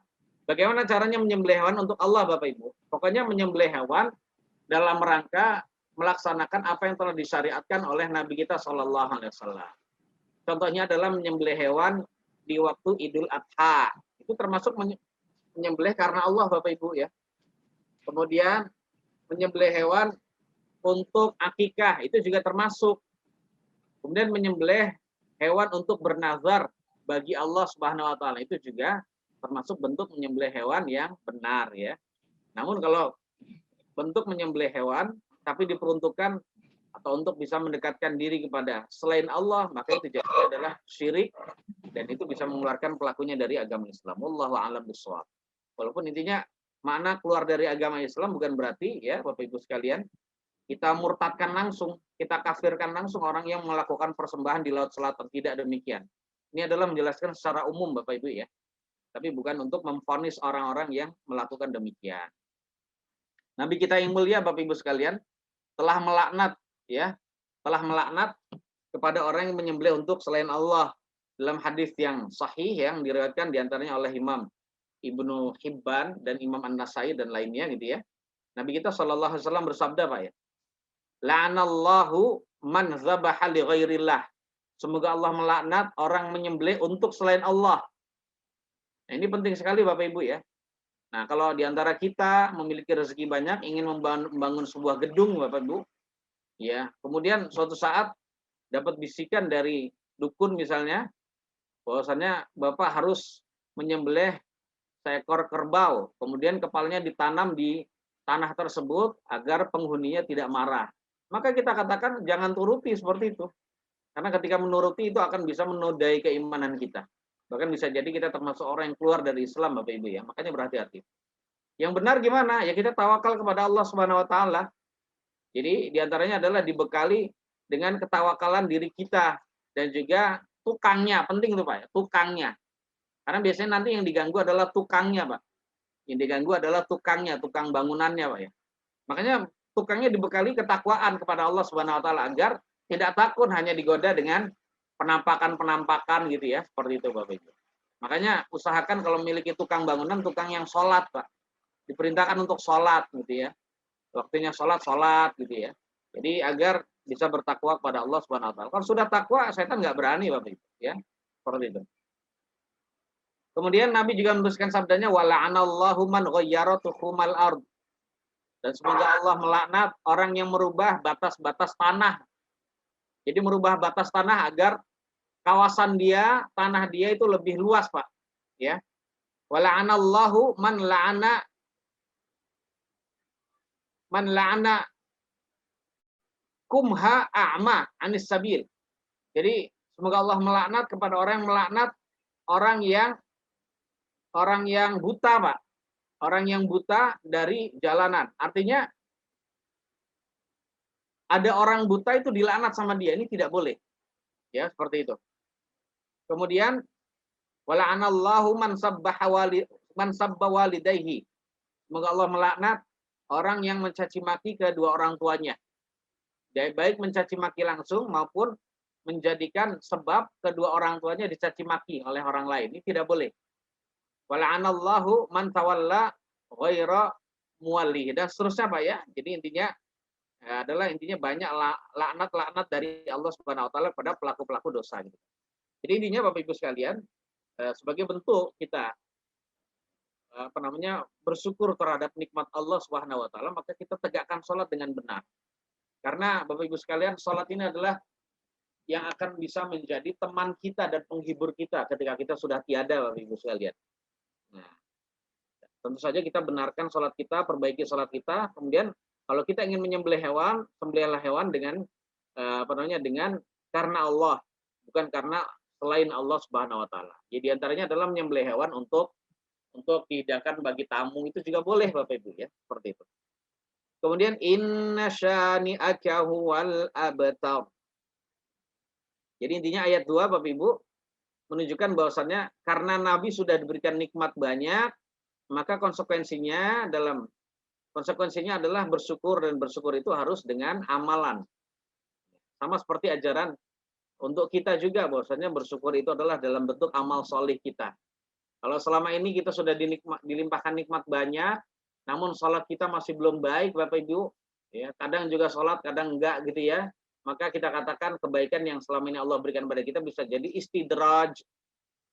Bagaimana caranya menyembelih hewan untuk Allah Bapak Ibu? Pokoknya menyembelih hewan dalam rangka melaksanakan apa yang telah disyariatkan oleh Nabi kita Shallallahu alaihi wasallam. Contohnya adalah menyembelih hewan di waktu Idul Adha. Itu termasuk menyembelih karena Allah Bapak Ibu ya. Kemudian menyembelih hewan untuk akikah itu juga termasuk. Kemudian menyembelih hewan untuk bernazar bagi Allah Subhanahu wa taala itu juga termasuk bentuk menyembelih hewan yang benar ya. Namun kalau bentuk menyembelih hewan tapi diperuntukkan atau untuk bisa mendekatkan diri kepada selain Allah, maka itu jadi adalah syirik dan itu bisa mengeluarkan pelakunya dari agama Islam. Wallahu a'lam bishawab. Walaupun intinya makna keluar dari agama Islam bukan berarti ya Bapak Ibu sekalian kita murtadkan langsung, kita kafirkan langsung orang yang melakukan persembahan di Laut Selatan. Tidak demikian. Ini adalah menjelaskan secara umum Bapak Ibu ya. Tapi bukan untuk memvonis orang-orang yang melakukan demikian. Nabi kita yang mulia Bapak Ibu sekalian telah melaknat ya, telah melaknat kepada orang yang menyembelih untuk selain Allah dalam hadis yang sahih yang diriwayatkan diantaranya oleh Imam Ibnu Hibban dan Imam An-Nasai dan lainnya gitu ya. Nabi kita Shallallahu Alaihi Wasallam bersabda Pak ya, la'anallahu man dzabaha li ghairillah. Semoga Allah melaknat orang menyembelih untuk selain Allah. Nah, ini penting sekali Bapak Ibu ya. Nah, kalau di antara kita memiliki rezeki banyak, ingin membangun sebuah gedung Bapak Ibu, ya, kemudian suatu saat dapat bisikan dari dukun misalnya, bahwasannya Bapak harus menyembelih seekor kerbau, kemudian kepalanya ditanam di tanah tersebut agar penghuninya tidak marah. Maka kita katakan jangan turuti seperti itu. Karena ketika menuruti itu akan bisa menodai keimanan kita. Bahkan bisa jadi kita termasuk orang yang keluar dari Islam Bapak Ibu ya. Makanya berhati-hati. Yang benar gimana? Ya kita tawakal kepada Allah Subhanahu wa taala. Jadi diantaranya adalah dibekali dengan ketawakalan diri kita dan juga tukangnya, penting tuh Pak ya, tukangnya. Karena biasanya nanti yang diganggu adalah tukangnya, Pak. Yang diganggu adalah tukangnya, tukang bangunannya, Pak ya. Makanya tukangnya dibekali ketakwaan kepada Allah Subhanahu wa taala agar tidak takut hanya digoda dengan penampakan-penampakan gitu ya, seperti itu Bapak Ibu. Makanya usahakan kalau memiliki tukang bangunan, tukang yang sholat, Pak. Diperintahkan untuk sholat gitu ya. Waktunya sholat gitu ya. Jadi agar bisa bertakwa kepada Allah Subhanahu wa taala. Kalau sudah takwa, setan nggak berani Bapak Ibu, ya. Seperti itu. Kemudian Nabi juga menuliskan sabdanya wala'anallahu man ghayyara tuhumal ard. Dan semoga Allah melaknat orang yang merubah batas-batas tanah. Jadi merubah batas tanah agar kawasan dia, tanah dia itu lebih luas, Pak. Ya. Wala'anallahu man la'ana kumha a'ma anis sabil. Jadi semoga Allah melaknat kepada orang yang melaknat orang yang buta, Pak. Orang yang buta dari jalanan. Artinya ada orang buta itu dilaknat sama dia, ini tidak boleh. Ya, seperti itu. Kemudian wala'anallahu man sabba walidayhi. Semoga Allah melaknat orang yang mencaci maki kedua orang tuanya. Baik mencaci maki langsung maupun menjadikan sebab kedua orang tuanya dicaci maki oleh orang lain. Ini tidak boleh. Wala'anallahu man tawalla ghaira muwalli. Dan seterusnya Pak ya. Jadi intinya banyak laknat-laknat dari Allah Subhanahu wa taala pada pelaku-pelaku dosa gitu. Jadi intinya Bapak Ibu sekalian, sebagai bentuk kita bersyukur terhadap nikmat Allah Subhanahu wa taala, maka kita tegakkan sholat dengan benar. Karena Bapak Ibu sekalian, sholat ini adalah yang akan bisa menjadi teman kita dan penghibur kita ketika kita sudah tiada Bapak Ibu sekalian. Nah, tentu saja kita benarkan sholat kita, perbaiki sholat kita, kemudian kalau kita ingin menyembelih hewan, sembelihlah hewan dengan dengan karena Allah, bukan karena selain Allah Subhanahu wa taala. Jadi antaranya adalah menyembelih hewan untuk dihidangkan bagi tamu, itu juga boleh Bapak Ibu ya, seperti itu. Kemudian inna syani'aka huwal abtar. Jadi intinya ayat 2 Bapak Ibu menunjukkan bahwasannya karena Nabi sudah diberikan nikmat banyak, maka konsekuensinya adalah bersyukur, dan bersyukur itu harus dengan amalan. Sama seperti ajaran untuk kita juga bahwasanya bersyukur itu adalah dalam bentuk amal solih kita. Kalau selama ini kita sudah dilimpahkan nikmat banyak, namun sholat kita masih belum baik Bapak Ibu, ya, kadang juga sholat, kadang enggak gitu ya, maka kita katakan kebaikan yang selama ini Allah berikan pada kita bisa jadi istidraj.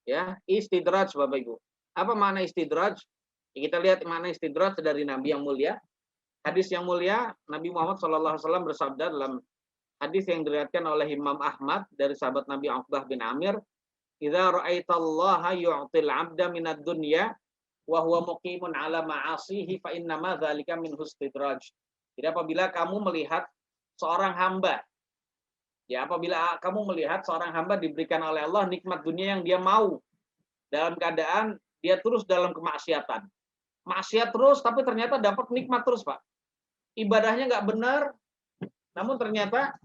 Ya, istidraj Bapak Ibu. Apa makna istidraj? Kita lihat mana istidraj dari Nabi yang mulia. Hadis yang mulia, Nabi Muhammad SAW bersabda dalam hadis yang diriwayatkan oleh Imam Ahmad dari sahabat Nabi Uqbah bin Amir, "Idza ra'aitallaha yu'til 'abda minad dunya wa huwa muqimun 'ala ma'asihi fa innama dzalika min istidraj." Jadi apabila kamu melihat seorang hamba diberikan oleh Allah nikmat dunia yang dia mau, dalam keadaan dia terus dalam kemaksiatan. Maksiat terus, tapi ternyata dapat nikmat terus, Pak. Ibadahnya nggak benar, namun ternyata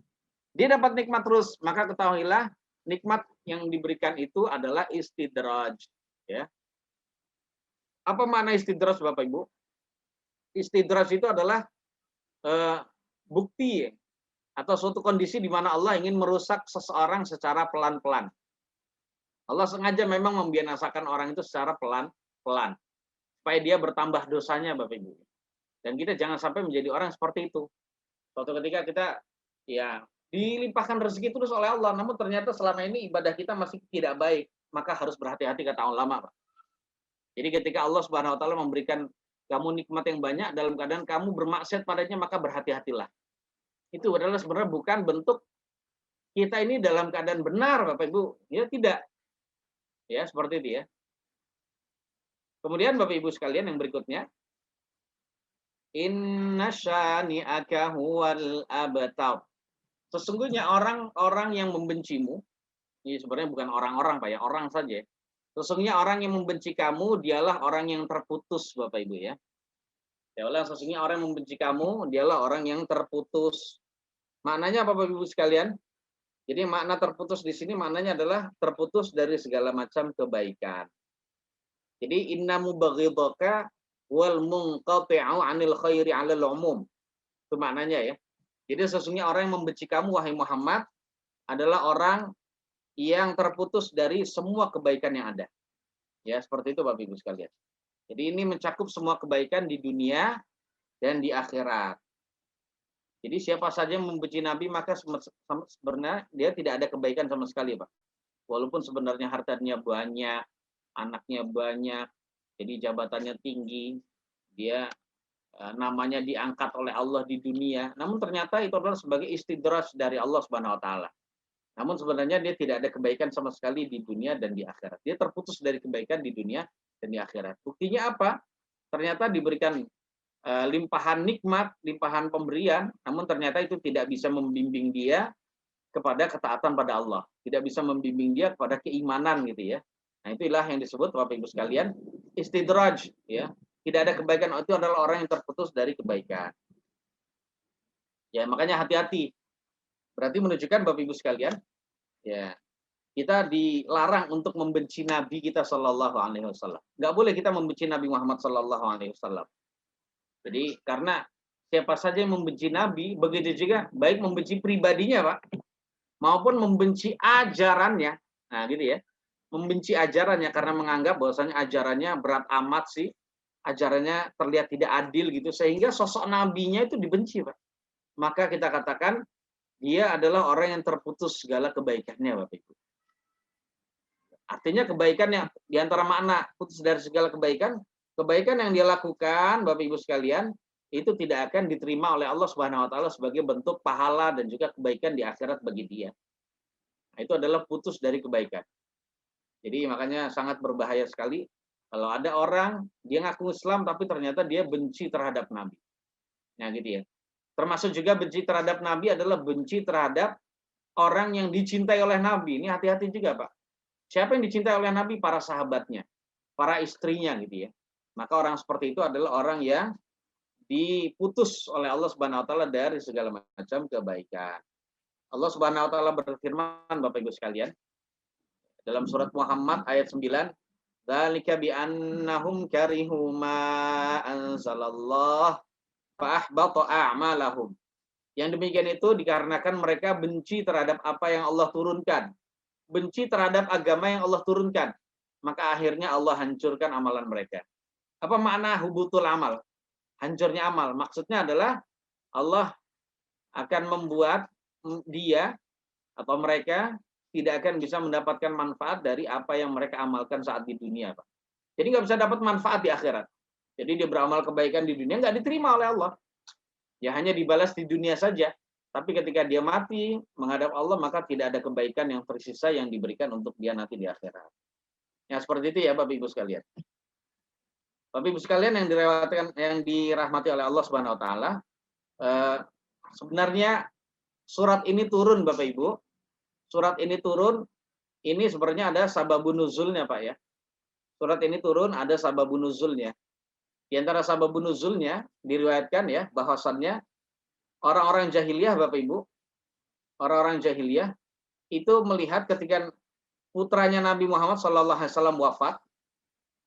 dia dapat nikmat terus, maka ketahuilah nikmat yang diberikan itu adalah istidraj. Ya. Apa makna istidraj, Bapak Ibu? Istidraj itu adalah bukti atau suatu kondisi di mana Allah ingin merusak seseorang secara pelan-pelan. Allah sengaja memang membinasakan orang itu secara pelan-pelan supaya dia bertambah dosanya, Bapak Ibu. Dan kita jangan sampai menjadi orang seperti itu. Suatu ketika kita ya dilimpahkan rezeki terus oleh Allah, namun ternyata selama ini ibadah kita masih tidak baik, maka harus berhati-hati, kata ulama, Pak. Jadi ketika Allah Subhanahu wa taala memberikan kamu nikmat yang banyak dalam keadaan kamu bermaksiat padanya, maka berhati-hatilah. Itu adalah sebenarnya bukan bentuk kita ini dalam keadaan benar, Bapak Ibu. Ya tidak. Ya, seperti itu ya. Kemudian Bapak Ibu sekalian yang berikutnya, inna syani'aka huwal abtar. Sesungguhnya orang-orang yang membencimu, ini sebenarnya bukan orang-orang Pak ya, orang saja. Sesungguhnya orang yang membenci kamu, dialah orang yang terputus, Bapak Ibu ya. Dialah sesungguhnya orang yang membenci kamu, dialah orang yang terputus. Maknanya apa, Bapak Ibu sekalian? Jadi makna terputus di sini maknanya adalah terputus dari segala macam kebaikan. Jadi inna mubaghidaka wal munqati'u 'anil khairi 'alal umum. Itu maknanya ya. Jadi sesungguhnya orang yang membenci kamu wahai Muhammad adalah orang yang terputus dari semua kebaikan yang ada. Ya, seperti itu Bapak Ibu sekalian. Jadi ini mencakup semua kebaikan di dunia dan di akhirat. Jadi siapa saja yang membenci Nabi maka sebenarnya dia tidak ada kebaikan sama sekali, Pak. Walaupun sebenarnya hartanya banyak, anaknya banyak, jadi jabatannya tinggi, dia namanya diangkat oleh Allah di dunia, namun ternyata itu adalah sebagai istidraj dari Allah Subhanahu wa taala. Namun sebenarnya dia tidak ada kebaikan sama sekali di dunia dan di akhirat. Dia terputus dari kebaikan di dunia dan di akhirat. Buktinya apa? Ternyata diberikan limpahan nikmat, limpahan pemberian, namun ternyata itu tidak bisa membimbing dia kepada ketaatan pada Allah, tidak bisa membimbing dia kepada keimanan gitu ya. Nah, itulah yang disebut Bapak Ibu sekalian istidraj ya. Tidak ada kebaikan, itu adalah orang yang terputus dari kebaikan. Ya, makanya hati-hati. Berarti menunjukkan Bapak Ibu sekalian, ya, kita dilarang untuk membenci Nabi kita Shallallahu Alaihi Wasallam. Nggak boleh kita membenci Nabi Muhammad Shallallahu Alaihi Wasallam. Jadi karena siapa saja yang membenci Nabi, begitu juga baik membenci pribadinya, Pak, maupun membenci ajarannya. Nah, gitu ya. Membenci ajarannya karena menganggap bahwasanya ajarannya berat amat sih, ajarannya terlihat tidak adil gitu, sehingga sosok nabinya itu dibenci, Pak. Maka kita katakan dia adalah orang yang terputus segala kebaikannya, Bapak Ibu. Artinya kebaikan yang diantara makna putus dari segala kebaikan, kebaikan yang dia lakukan, Bapak Ibu sekalian, itu tidak akan diterima oleh Allah Subhanahu wa taala sebagai bentuk pahala dan juga kebaikan di akhirat bagi dia. Nah, itu adalah putus dari kebaikan. Jadi makanya sangat berbahaya sekali kalau ada orang dia ngaku Islam tapi ternyata dia benci terhadap Nabi. Nah, gitu ya. Termasuk juga benci terhadap Nabi adalah benci terhadap orang yang dicintai oleh Nabi. Ini hati-hati juga, Pak. Siapa yang dicintai oleh Nabi? Para sahabatnya, para istrinya gitu ya. Maka orang seperti itu adalah orang yang diputus oleh Allah Subhanahu wa taala dari segala macam kebaikan. Allah Subhanahu wa taala berfirman, Bapak Ibu sekalian, dalam surat Muhammad ayat 9, "Dzalika bi annahum karihu ma anzalallah fa ahbata a'malahum." Yang demikian itu dikarenakan mereka benci terhadap apa yang Allah turunkan. Benci terhadap agama yang Allah turunkan. Maka akhirnya Allah hancurkan amalan mereka. Apa makna hubutul amal? Hancurnya amal. Maksudnya adalah Allah akan membuat dia atau mereka tidak akan bisa mendapatkan manfaat dari apa yang mereka amalkan saat di dunia, Pak. Jadi nggak bisa dapat manfaat di akhirat. Jadi dia beramal kebaikan di dunia nggak diterima oleh Allah. Ya hanya dibalas di dunia saja. Tapi ketika dia mati menghadap Allah, maka tidak ada kebaikan yang tersisa yang diberikan untuk dia nanti di akhirat. Ya seperti itu ya Bapak Ibu sekalian. Bapak Ibu sekalian yang dirahmati oleh Allah Subhanahu wa taala, sebenarnya surat ini turun Bapak Ibu. Surat ini turun, ini sebenarnya ada sababun nuzulnya, Pak ya. Surat ini turun ada sababun nuzulnya. Di antara sababun nuzulnya diriwayatkan ya bahwasannya orang-orang jahiliyah Bapak Ibu, orang-orang jahiliyah itu melihat ketika putranya Nabi Muhammad SAW wafat,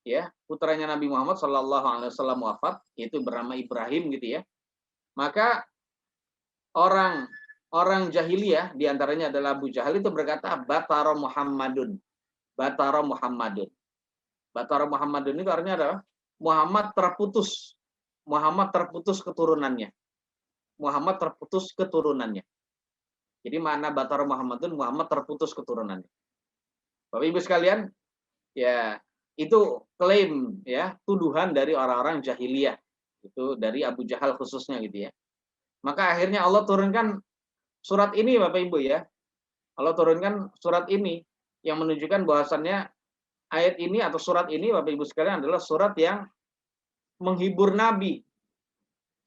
ya, putranya Nabi Muhammad SAW wafat, yaitu bernama Ibrahim gitu ya. Maka orang jahiliyah diantaranya adalah Abu Jahal itu berkata Batara Muhammadun. Batara Muhammadun. Batara Muhammadun itu artinya adalah Muhammad terputus. Muhammad terputus keturunannya. Muhammad terputus keturunannya. Jadi makna Batara Muhammadun, Muhammad terputus keturunannya. Bapak Ibu sekalian, ya itu klaim ya, tuduhan dari orang-orang jahiliyah. Itu dari Abu Jahal khususnya gitu ya. Maka akhirnya Allah turunkan surat ini Bapak Ibu ya. Allah turunkan surat ini yang menunjukkan bahwasannya ayat ini atau surat ini Bapak Ibu sekalian adalah surat yang menghibur Nabi.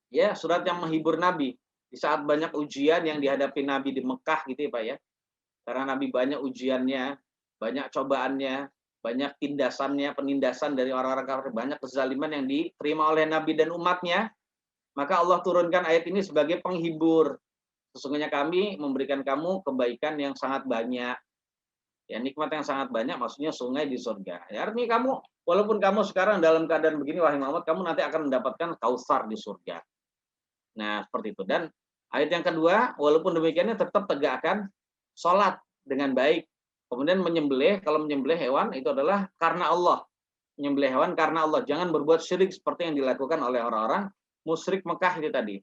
Ya, surat yang menghibur Nabi di saat banyak ujian yang dihadapi Nabi di Mekah gitu ya Pak ya. Karena Nabi banyak ujiannya, banyak cobaannya, banyak tindasannya, penindasan dari orang-orang kafir, banyak kezaliman yang diterima oleh Nabi dan umatnya. Maka Allah turunkan ayat ini sebagai penghibur. Sesungguhnya kami memberikan kamu kebaikan yang sangat banyak. Ya, nikmat yang sangat banyak maksudnya sungai di surga. Ya, artinya kamu, walaupun kamu sekarang dalam keadaan begini, wahai Muhammad, kamu nanti akan mendapatkan kausar di surga. Nah, seperti itu. Dan ayat yang kedua, walaupun demikiannya tetap tegakkan sholat dengan baik. Kemudian menyembelih, kalau menyembelih hewan itu adalah karena Allah. Menyembelih hewan karena Allah. Jangan berbuat syirik seperti yang dilakukan oleh orang-orang musyrik Mekah itu tadi.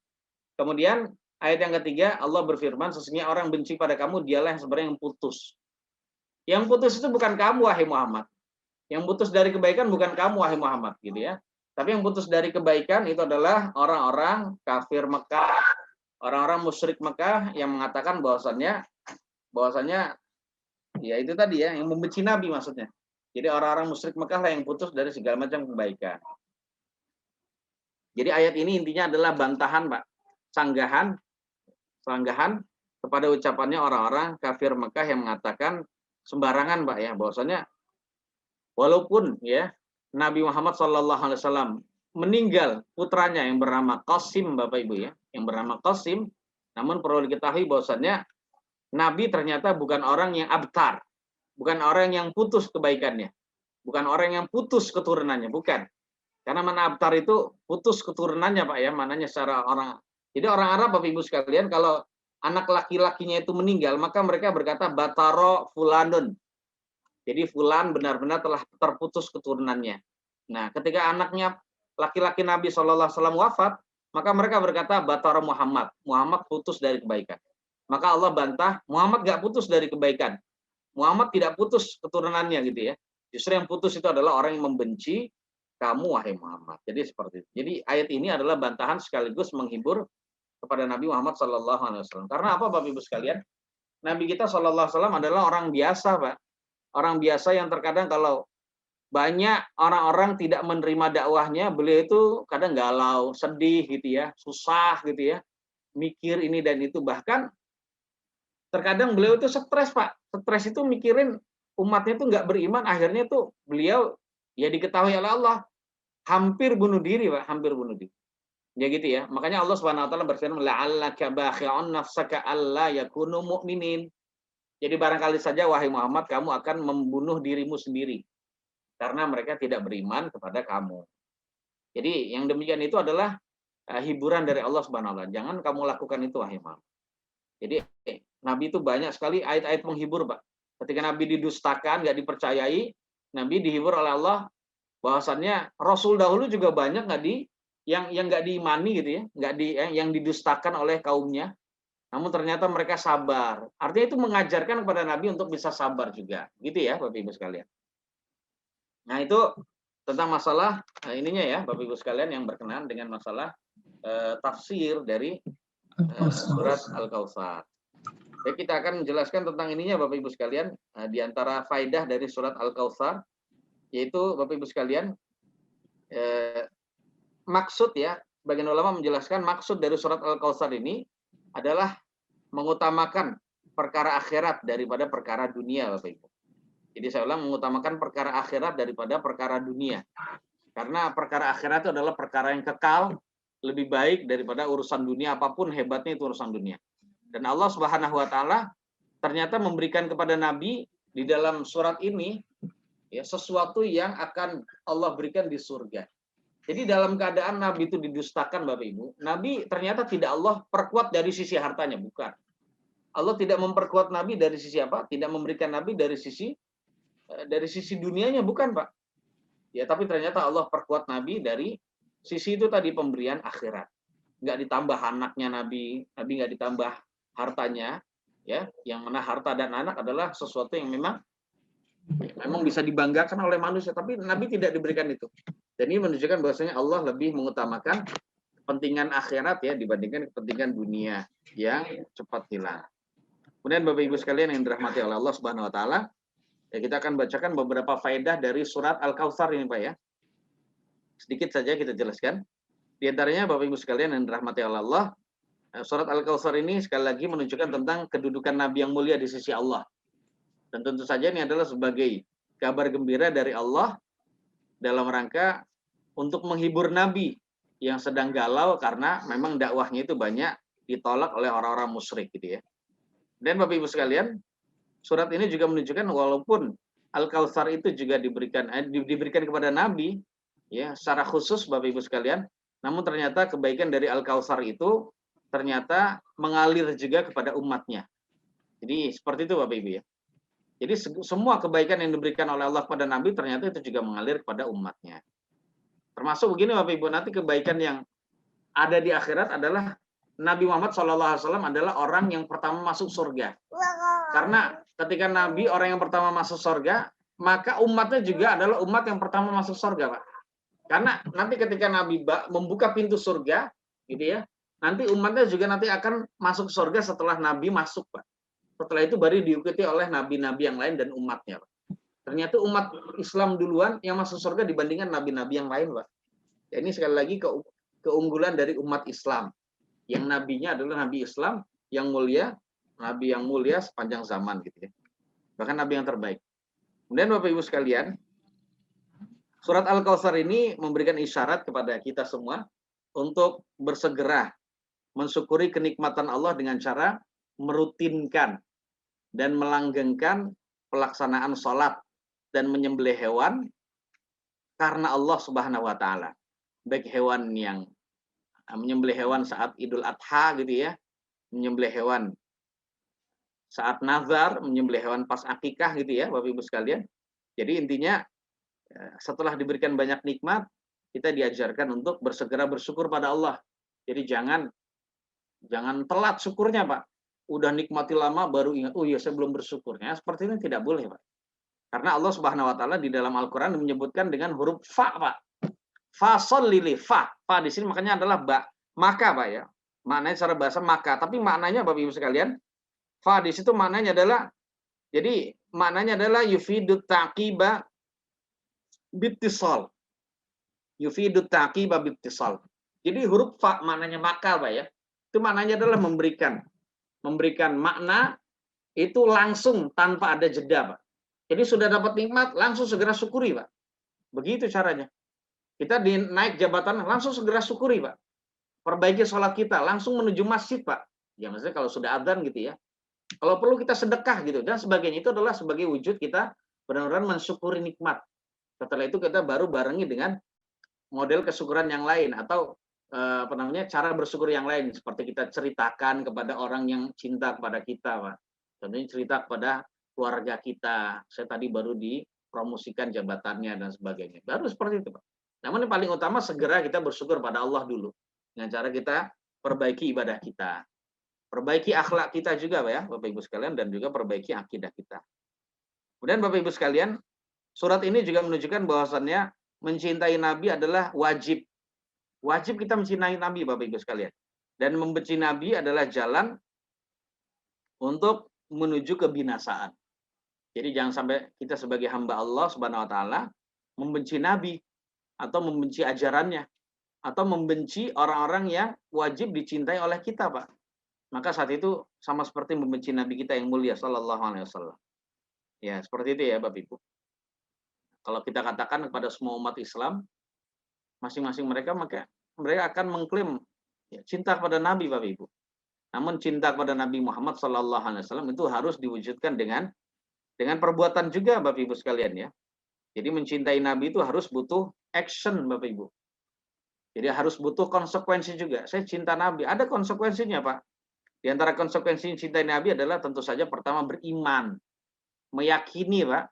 Kemudian ayat yang ketiga, Allah berfirman, sesungguhnya orang benci pada kamu, dialah yang sebenarnya yang putus. Yang putus itu bukan kamu, wahai Muhammad. Yang putus dari kebaikan bukan kamu, wahai Muhammad, gitu ya. Tapi yang putus dari kebaikan itu adalah orang-orang kafir Mekah, orang-orang musyrik Mekah yang mengatakan bahwasannya ya itu tadi ya, yang membenci Nabi maksudnya. Jadi orang-orang musyrik Mekah lah yang putus dari segala macam kebaikan. Jadi ayat ini intinya adalah bantahan, Pak. Sanggahan kepada ucapannya orang-orang kafir Mekah yang mengatakan sembarangan, Pak ya, bahwasanya walaupun ya Nabi Muhammad SAW meninggal putranya yang bernama Qasim, Bapak Ibu ya, yang bernama Qasim, namun perlu diketahui bahwasannya Nabi ternyata bukan orang yang abtar, bukan orang yang putus kebaikannya, bukan orang yang putus keturunannya, bukan. Karena mana abtar itu putus keturunannya, Pak ya, mananya secara orang. Jadi orang Arab, Bapak Ibu sekalian, kalau anak laki-lakinya itu meninggal, maka mereka berkata bataro fulanun. Jadi fulan benar-benar telah terputus keturunannya. Nah, ketika anaknya laki-laki Nabi SAW wafat, maka mereka berkata bataro Muhammad. Muhammad putus dari kebaikan. Maka Allah bantah, Muhammad gak putus dari kebaikan. Muhammad tidak putus keturunannya gitu ya. Justru yang putus itu adalah orang yang membenci kamu, wahai Muhammad. Jadi seperti itu. Jadi ayat ini adalah bantahan sekaligus menghibur kepada Nabi Muhammad SAW. Karena apa, Bapak Ibu sekalian? Nabi kita SAW adalah orang biasa, Pak. Orang biasa yang terkadang kalau banyak orang-orang tidak menerima dakwahnya, beliau itu kadang galau, sedih gitu ya, susah gitu ya, mikir ini dan itu. Bahkan terkadang beliau itu stres, Pak. Stres itu mikirin umatnya itu nggak beriman, akhirnya tuh beliau ya diketahui oleh Allah hampir bunuh diri, Pak, hampir bunuh diri. Ya gitu ya. Makanya Allah Subhanahu wa taala berfirman, la'allaka bakhi'un nafsaka alla yakunu mu'minin. Jadi barangkali saja wahai Muhammad kamu akan membunuh dirimu sendiri karena mereka tidak beriman kepada kamu. Jadi yang demikian itu adalah hiburan dari Allah Subhanahu wa taala. Jangan kamu lakukan itu wahai Muhammad. Jadi Nabi itu banyak sekali ayat-ayat menghibur, Pak. Ketika Nabi didustakan, nggak dipercayai, Nabi dihibur oleh Allah bahwasannya Rasul dahulu juga banyak yang nggak diimani gitu ya, yang didustakan oleh kaumnya. Namun ternyata mereka sabar. Artinya itu mengajarkan kepada Nabi untuk bisa sabar juga. Gitu ya Bapak Ibu sekalian. Nah itu tentang masalah ininya ya Bapak Ibu sekalian yang berkenaan dengan masalah tafsir dari surat Al-Kautsar. Jadi kita akan menjelaskan tentang ininya Bapak Ibu sekalian. Di antara faidah dari surat Al-Kautsar, yaitu Bapak Ibu sekalian, maksud ya, sebagian ulama menjelaskan maksud dari surat Al-Kautsar ini adalah mengutamakan perkara akhirat daripada perkara dunia, Bapak Ibu. Jadi saya ulang, mengutamakan perkara akhirat daripada perkara dunia. Karena perkara akhirat itu adalah perkara yang kekal, lebih baik daripada urusan dunia, apapun hebatnya itu urusan dunia. Dan Allah Subhanahu wa taala ternyata memberikan kepada Nabi di dalam surat ini ya sesuatu yang akan Allah berikan di surga. Jadi dalam keadaan Nabi itu didustakan Bapak Ibu, Nabi ternyata tidak Allah perkuat dari sisi hartanya, bukan. Allah tidak memperkuat Nabi dari sisi apa? Tidak memberikan Nabi dari sisi dunianya, bukan Pak. Ya, tapi ternyata Allah perkuat Nabi dari sisi itu tadi, pemberian akhirat. Nggak ditambah anaknya Nabi nggak ditambah hartanya, ya. Yang mana harta dan anak adalah sesuatu yang memang bisa dibanggakan oleh manusia, tapi Nabi tidak diberikan itu. Dan ini menunjukkan bahwasanya Allah lebih mengutamakan kepentingan akhirat ya dibandingkan kepentingan dunia yang cepat hilang. Kemudian Bapak Ibu sekalian yang dirahmati oleh Allah Subhanahu wa taala, ya kita akan bacakan beberapa faedah dari surat Al-Kautsar ini Pak ya. Sedikit saja kita jelaskan. Di antaranya Bapak Ibu sekalian yang dirahmati oleh Allah, surat Al-Kautsar ini sekali lagi menunjukkan tentang kedudukan Nabi yang mulia di sisi Allah. Dan tentu saja ini adalah sebagai kabar gembira dari Allah dalam rangka untuk menghibur Nabi yang sedang galau karena memang dakwahnya itu banyak ditolak oleh orang-orang musyrik gitu ya. Dan Bapak Ibu sekalian, surat ini juga menunjukkan walaupun Al-Kautsar itu juga diberikan kepada Nabi ya secara khusus Bapak Ibu sekalian, namun ternyata kebaikan dari Al-Kautsar itu ternyata mengalir juga kepada umatnya. Jadi seperti itu Bapak Ibu ya. Jadi semua kebaikan yang diberikan oleh Allah kepada Nabi ternyata itu juga mengalir kepada umatnya. Termasuk begini Bapak Ibu, nanti kebaikan yang ada di akhirat adalah Nabi Muhammad SAW adalah orang yang pertama masuk surga. Karena ketika Nabi orang yang pertama masuk surga, maka umatnya juga adalah umat yang pertama masuk surga, Pak. Karena nanti ketika Nabi membuka pintu surga, gitu ya, nanti umatnya juga nanti akan masuk surga setelah Nabi masuk, Pak. Setelah itu baru diikuti oleh nabi-nabi yang lain dan umatnya, Pak. Ternyata umat Islam duluan yang masuk surga dibandingkan nabi-nabi yang lain, Pak. Ya, ini sekali lagi keunggulan dari umat Islam. Yang nabinya adalah nabi Islam yang mulia, nabi yang mulia sepanjang zaman gitu ya. Bahkan nabi yang terbaik. Kemudian Bapak Ibu sekalian, surat Al-Kautsar ini memberikan isyarat kepada kita semua untuk bersegera mensyukuri kenikmatan Allah dengan cara merutinkan dan melanggengkan pelaksanaan sholat dan menyembelih hewan karena Allah Subhanahu wa taala. Baik hewan yang menyembelih hewan saat Idul Adha gitu ya, menyembelih hewan saat nazar, menyembelih hewan pas akikah gitu ya, Bapak Ibu sekalian. Jadi intinya setelah diberikan banyak nikmat, kita diajarkan untuk bersegera bersyukur pada Allah. Jadi jangan telat syukurnya, Pak. Udah nikmati lama baru ingat, oh iya saya belum bersyukurnya. Seperti ini tidak boleh, Pak. Karena Allah Subhanahu wa taala di dalam Al-Qur'an menyebutkan dengan huruf fa, Pak. Fasholli fa. Fa di sini makanya adalah ba. Maka, Pak ya. Maknanya secara bahasa maka, tapi maknanya Bapak Ibu sekalian, fa di situ maknanya adalah jadi maknanya adalah yufidut taqiba bittisal. Yufidut taqiba bittisal. Jadi huruf fa maknanya maka, Pak ya. Itu maknanya adalah memberikan makna itu langsung tanpa ada jeda, Pak. Jadi sudah dapat nikmat, langsung segera syukuri, Pak. Begitu caranya. Kita naik jabatan, langsung segera syukuri, Pak. Perbaiki sholat kita, langsung menuju masjid, Pak. Ya maksudnya kalau sudah adzan gitu ya. Kalau perlu kita sedekah gitu dan sebagainya, itu adalah sebagai wujud kita benar-benar mensyukuri nikmat. Setelah itu kita baru barengi dengan model kesyukuran yang lain atau cara bersyukur yang lain seperti kita ceritakan kepada orang yang cinta kepada kita, Pak. Tentunya cerita kepada keluarga kita. Saya tadi baru dipromosikan jabatannya dan sebagainya. Baru seperti itu, Pak. Namun yang paling utama segera kita bersyukur pada Allah dulu dengan cara kita perbaiki ibadah kita. Perbaiki akhlak kita juga, Pak ya, Bapak Ibu sekalian, dan juga perbaiki akidah kita. Kemudian Bapak Ibu sekalian, surat ini juga menunjukkan bahwasannya mencintai Nabi adalah wajib. Wajib kita mencintai Nabi, Bapak Ibu sekalian. Dan membenci Nabi adalah jalan untuk menuju kebinasaan. Jadi jangan sampai kita sebagai hamba Allah Subhanahu wa taala membenci Nabi atau membenci ajarannya atau membenci orang-orang yang wajib dicintai oleh kita, Pak. Maka saat itu sama seperti membenci Nabi kita yang mulia sallallahu alaihi wasallam. Ya, seperti itu ya, Bapak Ibu. Kalau kita katakan kepada semua umat Islam, masing-masing mereka maka mereka akan mengklaim ya, cinta kepada Nabi, Bapak Ibu. Namun cinta kepada Nabi Muhammad SAW itu harus diwujudkan dengan perbuatan juga, Bapak Ibu sekalian ya. Jadi mencintai Nabi itu harus butuh action, Bapak Ibu. Jadi harus butuh konsekuensi juga. Saya cinta Nabi, ada konsekuensinya, Pak. Di antara konsekuensi cinta Nabi adalah tentu saja pertama beriman, meyakini, Pak,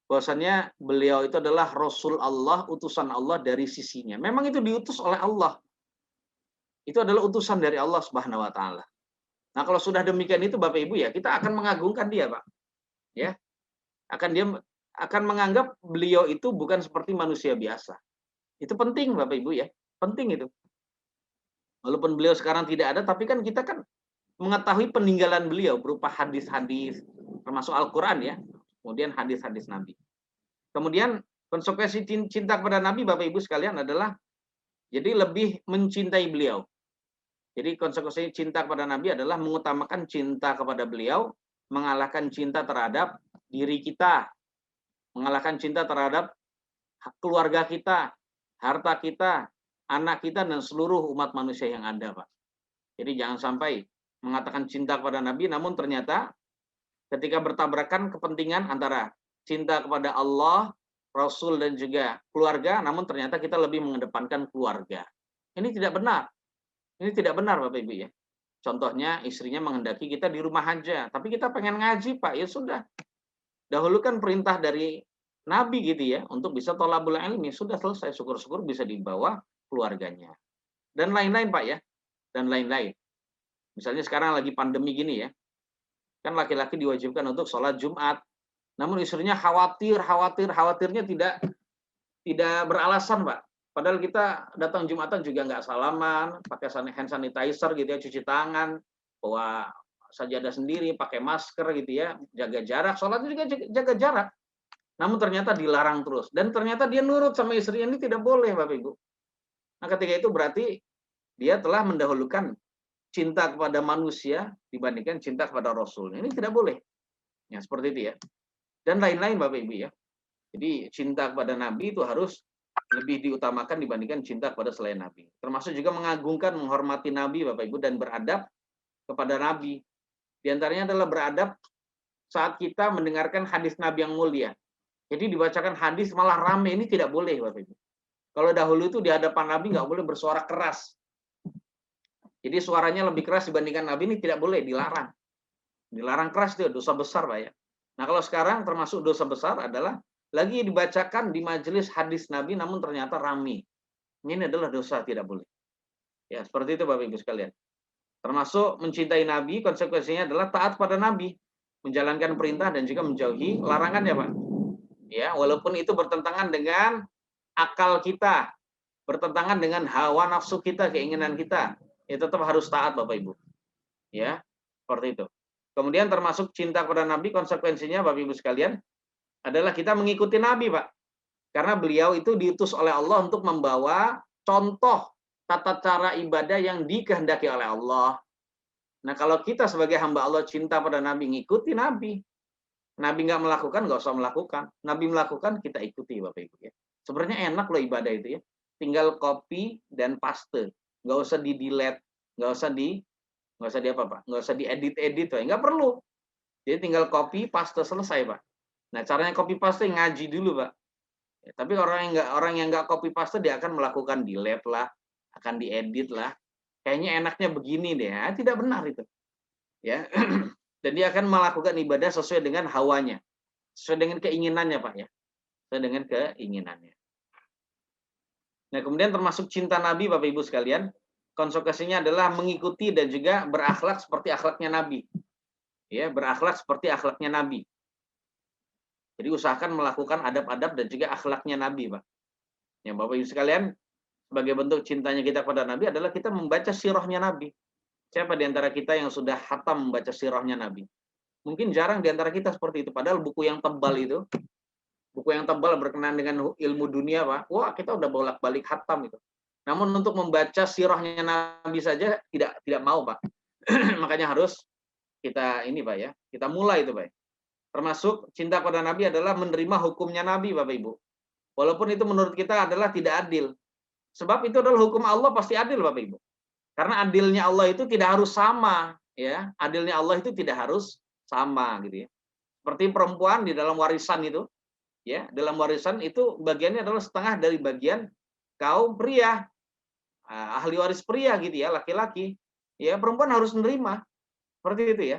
bahwasannya beliau itu adalah Rasul Allah, utusan Allah dari sisinya. Memang itu diutus oleh Allah. Itu adalah utusan dari Allah Subhanahu wa taala. Nah, kalau sudah demikian itu Bapak Ibu ya, kita akan mengagungkan dia, Pak. Ya. Dia akan menganggap beliau itu bukan seperti manusia biasa. Itu penting Bapak Ibu ya. Penting itu. Walaupun beliau sekarang tidak ada, tapi kan kita kan mengetahui peninggalan beliau berupa hadis-hadis, termasuk Al-Qur'an ya. Kemudian hadis-hadis Nabi. Kemudian konsekuensi cinta kepada Nabi Bapak Ibu sekalian adalah jadi lebih mencintai beliau. Jadi konsekuensi cinta kepada Nabi adalah mengutamakan cinta kepada beliau, mengalahkan cinta terhadap diri kita, mengalahkan cinta terhadap keluarga kita, harta kita, anak kita, dan seluruh umat manusia yang ada, Pak. Jadi jangan sampai mengatakan cinta kepada Nabi, namun ternyata ketika bertabrakan kepentingan antara cinta kepada Allah, Rasul, dan juga keluarga, namun ternyata kita lebih mengedepankan keluarga. Ini tidak benar. Ini tidak benar, Bapak Ibu ya. Contohnya istrinya menghendaki kita di rumah aja, tapi kita pengen ngaji, Pak. Ya sudah. Dahulukan perintah dari Nabi gitu ya, untuk bisa thalabul ilmi, sudah selesai, syukur-syukur bisa dibawa keluarganya. Dan lain-lain, Pak ya. Dan lain-lain. Misalnya sekarang lagi pandemi gini ya. Kan laki-laki diwajibkan untuk sholat Jumat. Namun istrinya khawatirnya tidak beralasan, Pak. Padahal kita datang Jumatan juga nggak salaman, pakai hand sanitizer gitu ya, cuci tangan, bawa sajadah sendiri, pakai masker gitu ya, jaga jarak, sholat juga jaga jarak. Namun ternyata dilarang terus. Dan ternyata dia nurut sama istrinya, ini tidak boleh Bapak Ibu. Nah ketika itu berarti dia telah mendahulukan cinta kepada manusia dibandingkan cinta kepada Rasul. Ini tidak boleh. Ya seperti itu ya. Dan lain-lain Bapak Ibu ya. Jadi cinta kepada Nabi itu harus lebih diutamakan dibandingkan cinta kepada selain Nabi. Termasuk juga mengagungkan, menghormati Nabi Bapak Ibu dan beradab kepada Nabi. Di antaranya adalah beradab saat kita mendengarkan hadis Nabi yang mulia. Jadi dibacakan hadis malah rame, ini tidak boleh Bapak Ibu. Kalau dahulu itu di hadapan Nabi nggak boleh bersuara keras. Jadi suaranya lebih keras dibandingkan Nabi, ini tidak boleh, dilarang. Dilarang keras itu dosa besar Pak ya. Nah kalau sekarang termasuk dosa besar adalah lagi dibacakan di majelis hadis Nabi namun ternyata rame. Ini adalah dosa, tidak boleh. Ya, seperti itu Bapak Ibu sekalian. Termasuk mencintai Nabi, konsekuensinya adalah taat pada Nabi, menjalankan perintah dan juga menjauhi larangan ya, Pak. Ya, walaupun itu bertentangan dengan akal kita, bertentangan dengan hawa nafsu kita, keinginan kita, ya tetap harus taat Bapak Ibu. Ya, seperti itu. Kemudian termasuk cinta kepada Nabi, konsekuensinya Bapak Ibu sekalian adalah kita mengikuti Nabi, Pak. Karena beliau itu diutus oleh Allah untuk membawa contoh tata cara ibadah yang dikehendaki oleh Allah. Nah, kalau kita sebagai hamba Allah cinta pada Nabi, ngikuti Nabi. Nabi nggak melakukan, nggak usah melakukan. Nabi melakukan, kita ikuti, Bapak Ibu ya. Sebenarnya enak loh ibadah itu ya. Tinggal copy dan paste. Nggak usah di-delete, nggak usah apa, Pak. Nggak usah diedit-edit, Pak. Nggak perlu. Jadi tinggal copy, paste, selesai, Pak. Nah, caranya copy paste ngaji dulu, Pak. Ya, tapi orang yang nggak copy paste dia akan melakukan delete lah, akan diedit lah. Kayaknya enaknya begini deh, ya, tidak benar itu. Ya. Dan dia akan melakukan ibadah sesuai dengan hawanya, sesuai dengan keinginannya, Pak ya. Sesuai dengan keinginannya. Nah, kemudian termasuk cinta Nabi, Bapak Ibu sekalian, konsekuensinya adalah mengikuti dan juga berakhlak seperti akhlaknya Nabi. Ya, berakhlak seperti akhlaknya Nabi. Jadi usahakan melakukan adab-adab dan juga akhlaknya Nabi, Pak. Ya, Bapak Ibu sekalian, sebagai bentuk cintanya kita kepada Nabi adalah kita membaca sirahnya Nabi. Siapa di antara kita yang sudah khatam membaca sirahnya Nabi? Mungkin jarang di antara kita seperti itu. Padahal buku yang tebal itu, buku yang tebal berkenaan dengan ilmu dunia, Pak. Wah, kita udah bolak-balik khatam itu. Namun untuk membaca sirahnya Nabi saja tidak mau, Pak. Makanya harus kita ini, Pak ya. Kita mulai itu, Pak. Termasuk cinta pada Nabi adalah menerima hukumnya Nabi, Bapak Ibu. Walaupun itu menurut kita adalah tidak adil. Sebab itu adalah hukum Allah pasti adil Bapak Ibu. Karena adilnya Allah itu tidak harus sama, ya. Adilnya Allah itu tidak harus sama gitu ya. Seperti perempuan di dalam warisan itu, ya, dalam warisan itu bagiannya adalah setengah dari bagian kaum pria, ahli waris pria gitu ya, laki-laki. Ya, perempuan harus menerima. Seperti itu ya.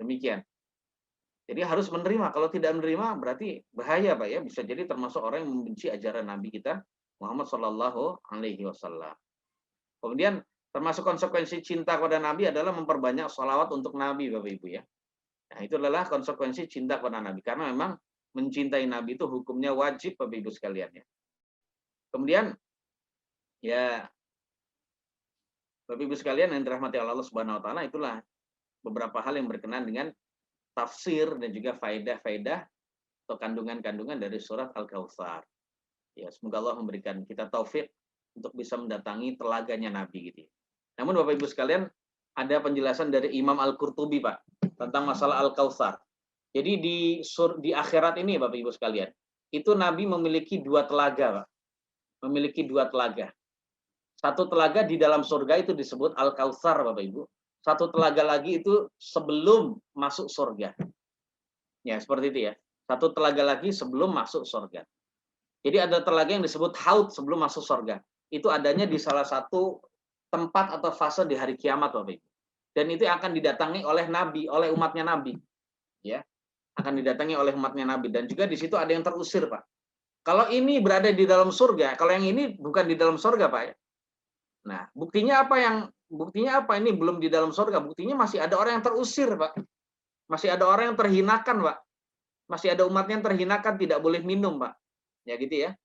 Demikian. Jadi harus menerima. Kalau tidak menerima berarti bahaya Pak ya. Bisa jadi termasuk orang yang membenci ajaran Nabi kita Muhammad Shallallahu Alaihi Wasallam. Kemudian termasuk konsekuensi cinta kepada Nabi adalah memperbanyak sholawat untuk Nabi Bapak Ibu ya. Nah itu adalah konsekuensi cinta kepada Nabi. Karena memang mencintai Nabi itu hukumnya wajib Bapak Ibu sekalian ya. Kemudian ya Bapak Ibu sekalian yang dirahmati Allah Subhanahu Wa Taala, itulah beberapa hal yang berkenaan dengan tafsir dan juga faedah-faedah atau kandungan-kandungan dari surat Al-Kautsar. Ya, semoga Allah memberikan kita taufik untuk bisa mendatangi telaganya Nabi gitu. Namun Bapak Ibu sekalian, ada penjelasan dari Imam Al-Qurtubi Pak tentang masalah Al-Kautsar. Jadi di akhirat ini Bapak Ibu sekalian, itu Nabi memiliki 2 telaga Pak. Memiliki 2 telaga. Satu telaga di dalam surga itu disebut Al-Kautsar Bapak Ibu. Satu telaga lagi itu sebelum masuk surga. Ya, seperti itu ya. Satu telaga lagi sebelum masuk surga. Jadi ada telaga yang disebut haud sebelum masuk surga. Itu adanya di salah satu tempat atau fase di hari kiamat Bapak Ibu. Dan itu akan didatangi oleh Nabi, oleh umatnya Nabi. Ya. Akan didatangi oleh umatnya Nabi. Dan juga di situ ada yang terusir Pak. Kalau ini berada di dalam surga, kalau yang ini bukan di dalam surga Pak ya. Nah, buktinya apa ini belum di dalam surga? Buktinya masih ada orang yang terusir, Pak. Masih ada orang yang terhinakan, Pak. Masih ada umatnya yang terhinakan, tidak boleh minum, Pak. Ya gitu ya.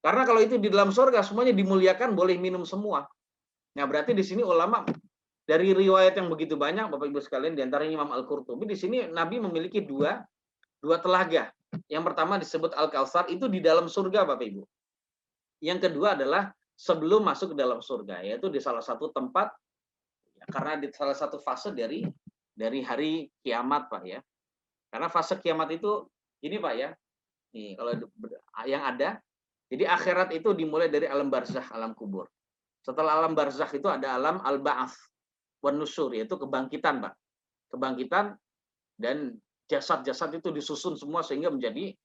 Karena kalau itu di dalam surga semuanya dimuliakan, boleh minum semua. Nah, berarti di sini ulama dari riwayat yang begitu banyak, Bapak Ibu sekalian, di antaranya Imam Al-Qurtubi, di sini Nabi memiliki dua telaga. Yang pertama disebut Al-Kautsar, itu di dalam surga, Bapak Ibu. Yang kedua adalah sebelum masuk ke dalam surga, yaitu di salah satu tempat, karena di salah satu fase dari hari kiamat Pak ya. Karena fase kiamat itu ini Pak ya, nih kalau yang ada, jadi akhirat itu dimulai dari alam barzakh, alam kubur. Setelah alam barzakh itu ada alam al-ba'ats wan nusyur, yaitu kebangkitan Pak. Kebangkitan dan jasad-jasad itu disusun semua sehingga menjadi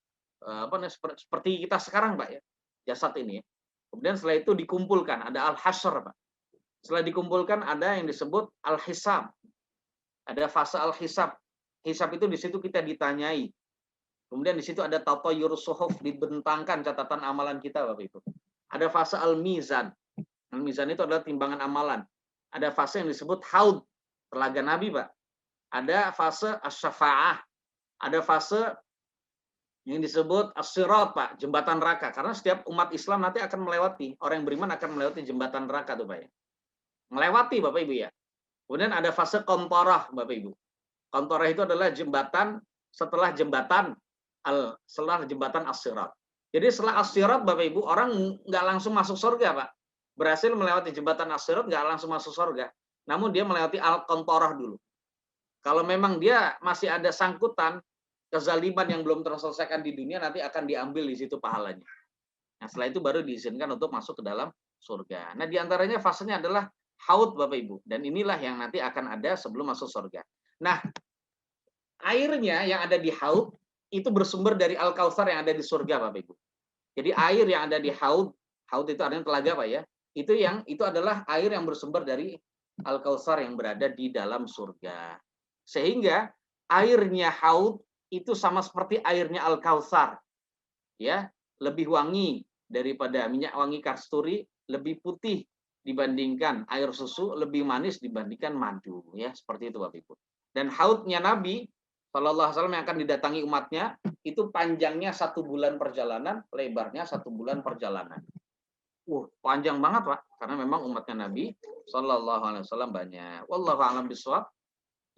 seperti kita sekarang Pak ya, jasad ini. Kemudian setelah itu dikumpulkan, ada al-hasyr, Pak. Setelah dikumpulkan ada yang disebut al-hisab. Ada fase al-hisab. Hisab itu di situ kita ditanyai. Kemudian di situ ada tatayur suhuf, dibentangkan catatan amalan kita, Bapak Ibu. Ada fase al-mizan. Al-mizan itu adalah timbangan amalan. Ada fase yang disebut haud, telaga Nabi, Pak. Ada fase as-syafa'ah. Ada fase yang disebut as-sirat Pak, jembatan neraka. Karena setiap umat Islam nanti akan melewati, orang yang beriman akan melewati jembatan neraka tuh Pak ya. Melewati Bapak Ibu ya. Kemudian ada fase qantarah Bapak Ibu. Qantarah itu adalah jembatan setelah jembatan as-sirat. Jadi setelah as-sirat Bapak Ibu, orang nggak langsung masuk surga Pak. Berhasil melewati jembatan as-sirat nggak langsung masuk surga. Namun dia melewati al-qantarah dulu. Kalau memang dia masih ada sangkutan kezaliman yang belum terselesaikan di dunia, nanti akan diambil di situ pahalanya. Nah, setelah itu baru diizinkan untuk masuk ke dalam surga. Nah, diantaranya fasenya adalah haud, Bapak Ibu. Dan inilah yang nanti akan ada sebelum masuk surga. Nah, airnya yang ada di haud, itu bersumber dari Al-Kautsar yang ada di surga, Bapak Ibu. Jadi air yang ada di haud itu artinya telaga, Pak ya. Itu adalah air yang bersumber dari Al-Kautsar yang berada di dalam surga. Sehingga airnya haud itu sama seperti airnya Al-Kautsar. Ya, lebih wangi daripada minyak wangi kasturi, lebih putih dibandingkan air susu, lebih manis dibandingkan madu, ya, seperti itu Bapak Ibu. Dan haudnya Nabi Shallallahu Alaihi Wasallam yang akan didatangi umatnya itu panjangnya 1 bulan perjalanan, lebarnya 1 bulan perjalanan. Panjang banget Pak, karena memang umatnya Nabi Shallallahu Alaihi Wasallam banyak. Wallahu a'lam bishawab.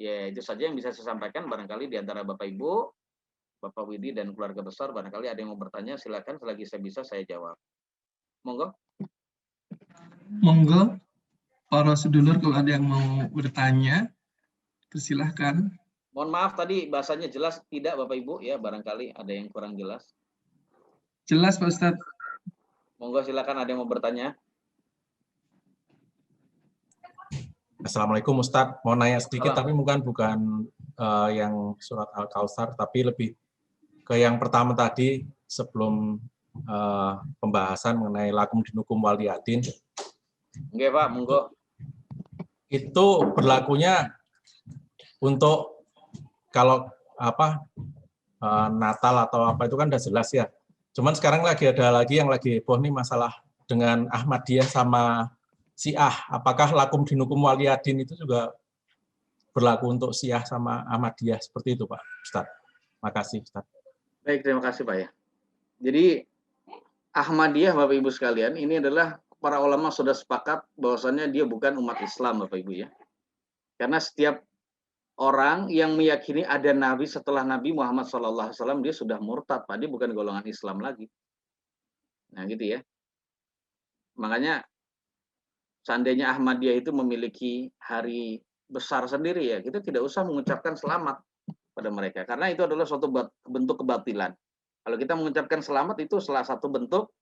Ya, itu saja yang bisa saya sampaikan. Barangkali di antara Bapak Ibu, Bapak Widi dan keluarga besar, barangkali ada yang mau bertanya, silakan. Selagi saya bisa, saya jawab. Monggo. Monggo, para sedulur kalau ada yang mau bertanya, persilahkan. Mohon maaf tadi bahasanya jelas tidak Bapak Ibu, ya barangkali ada yang kurang jelas. Jelas Pak Ustadz. Monggo silakan, ada yang mau bertanya. Assalamualaikum Ustadz, mau nanya sedikit tapi Salam. bukan yang surat Al-Kautsar, tapi lebih ke yang pertama tadi sebelum pembahasan mengenai lakum dinukum waliyadin. Oke Pak, monggo. Itu berlakunya untuk kalau Natal atau apa itu kan udah jelas ya. Cuman sekarang ada lagi yang lagi heboh nih masalah dengan Ahmadiyah sama Syiah. Apakah lakum dinukum waliyadin itu juga berlaku untuk Syiah sama Ahmadiyah seperti itu Pak Ustadz? Makasih Ustadz. Baik, terima kasih Pak ya. Jadi Ahmadiyah Bapak Ibu sekalian, ini adalah para ulama sudah sepakat bahwasannya dia bukan umat Islam Bapak Ibu ya. Karena setiap orang yang meyakini ada nabi setelah Nabi Muhammad SAW, dia sudah murtad Pak, dia bukan golongan Islam lagi. Nah gitu ya. Makanya seandainya Ahmadiyah itu memiliki hari besar sendiri ya, kita tidak usah mengucapkan selamat pada mereka, karena itu adalah suatu bentuk kebatilan. Kalau kita mengucapkan selamat itu salah satu bentuk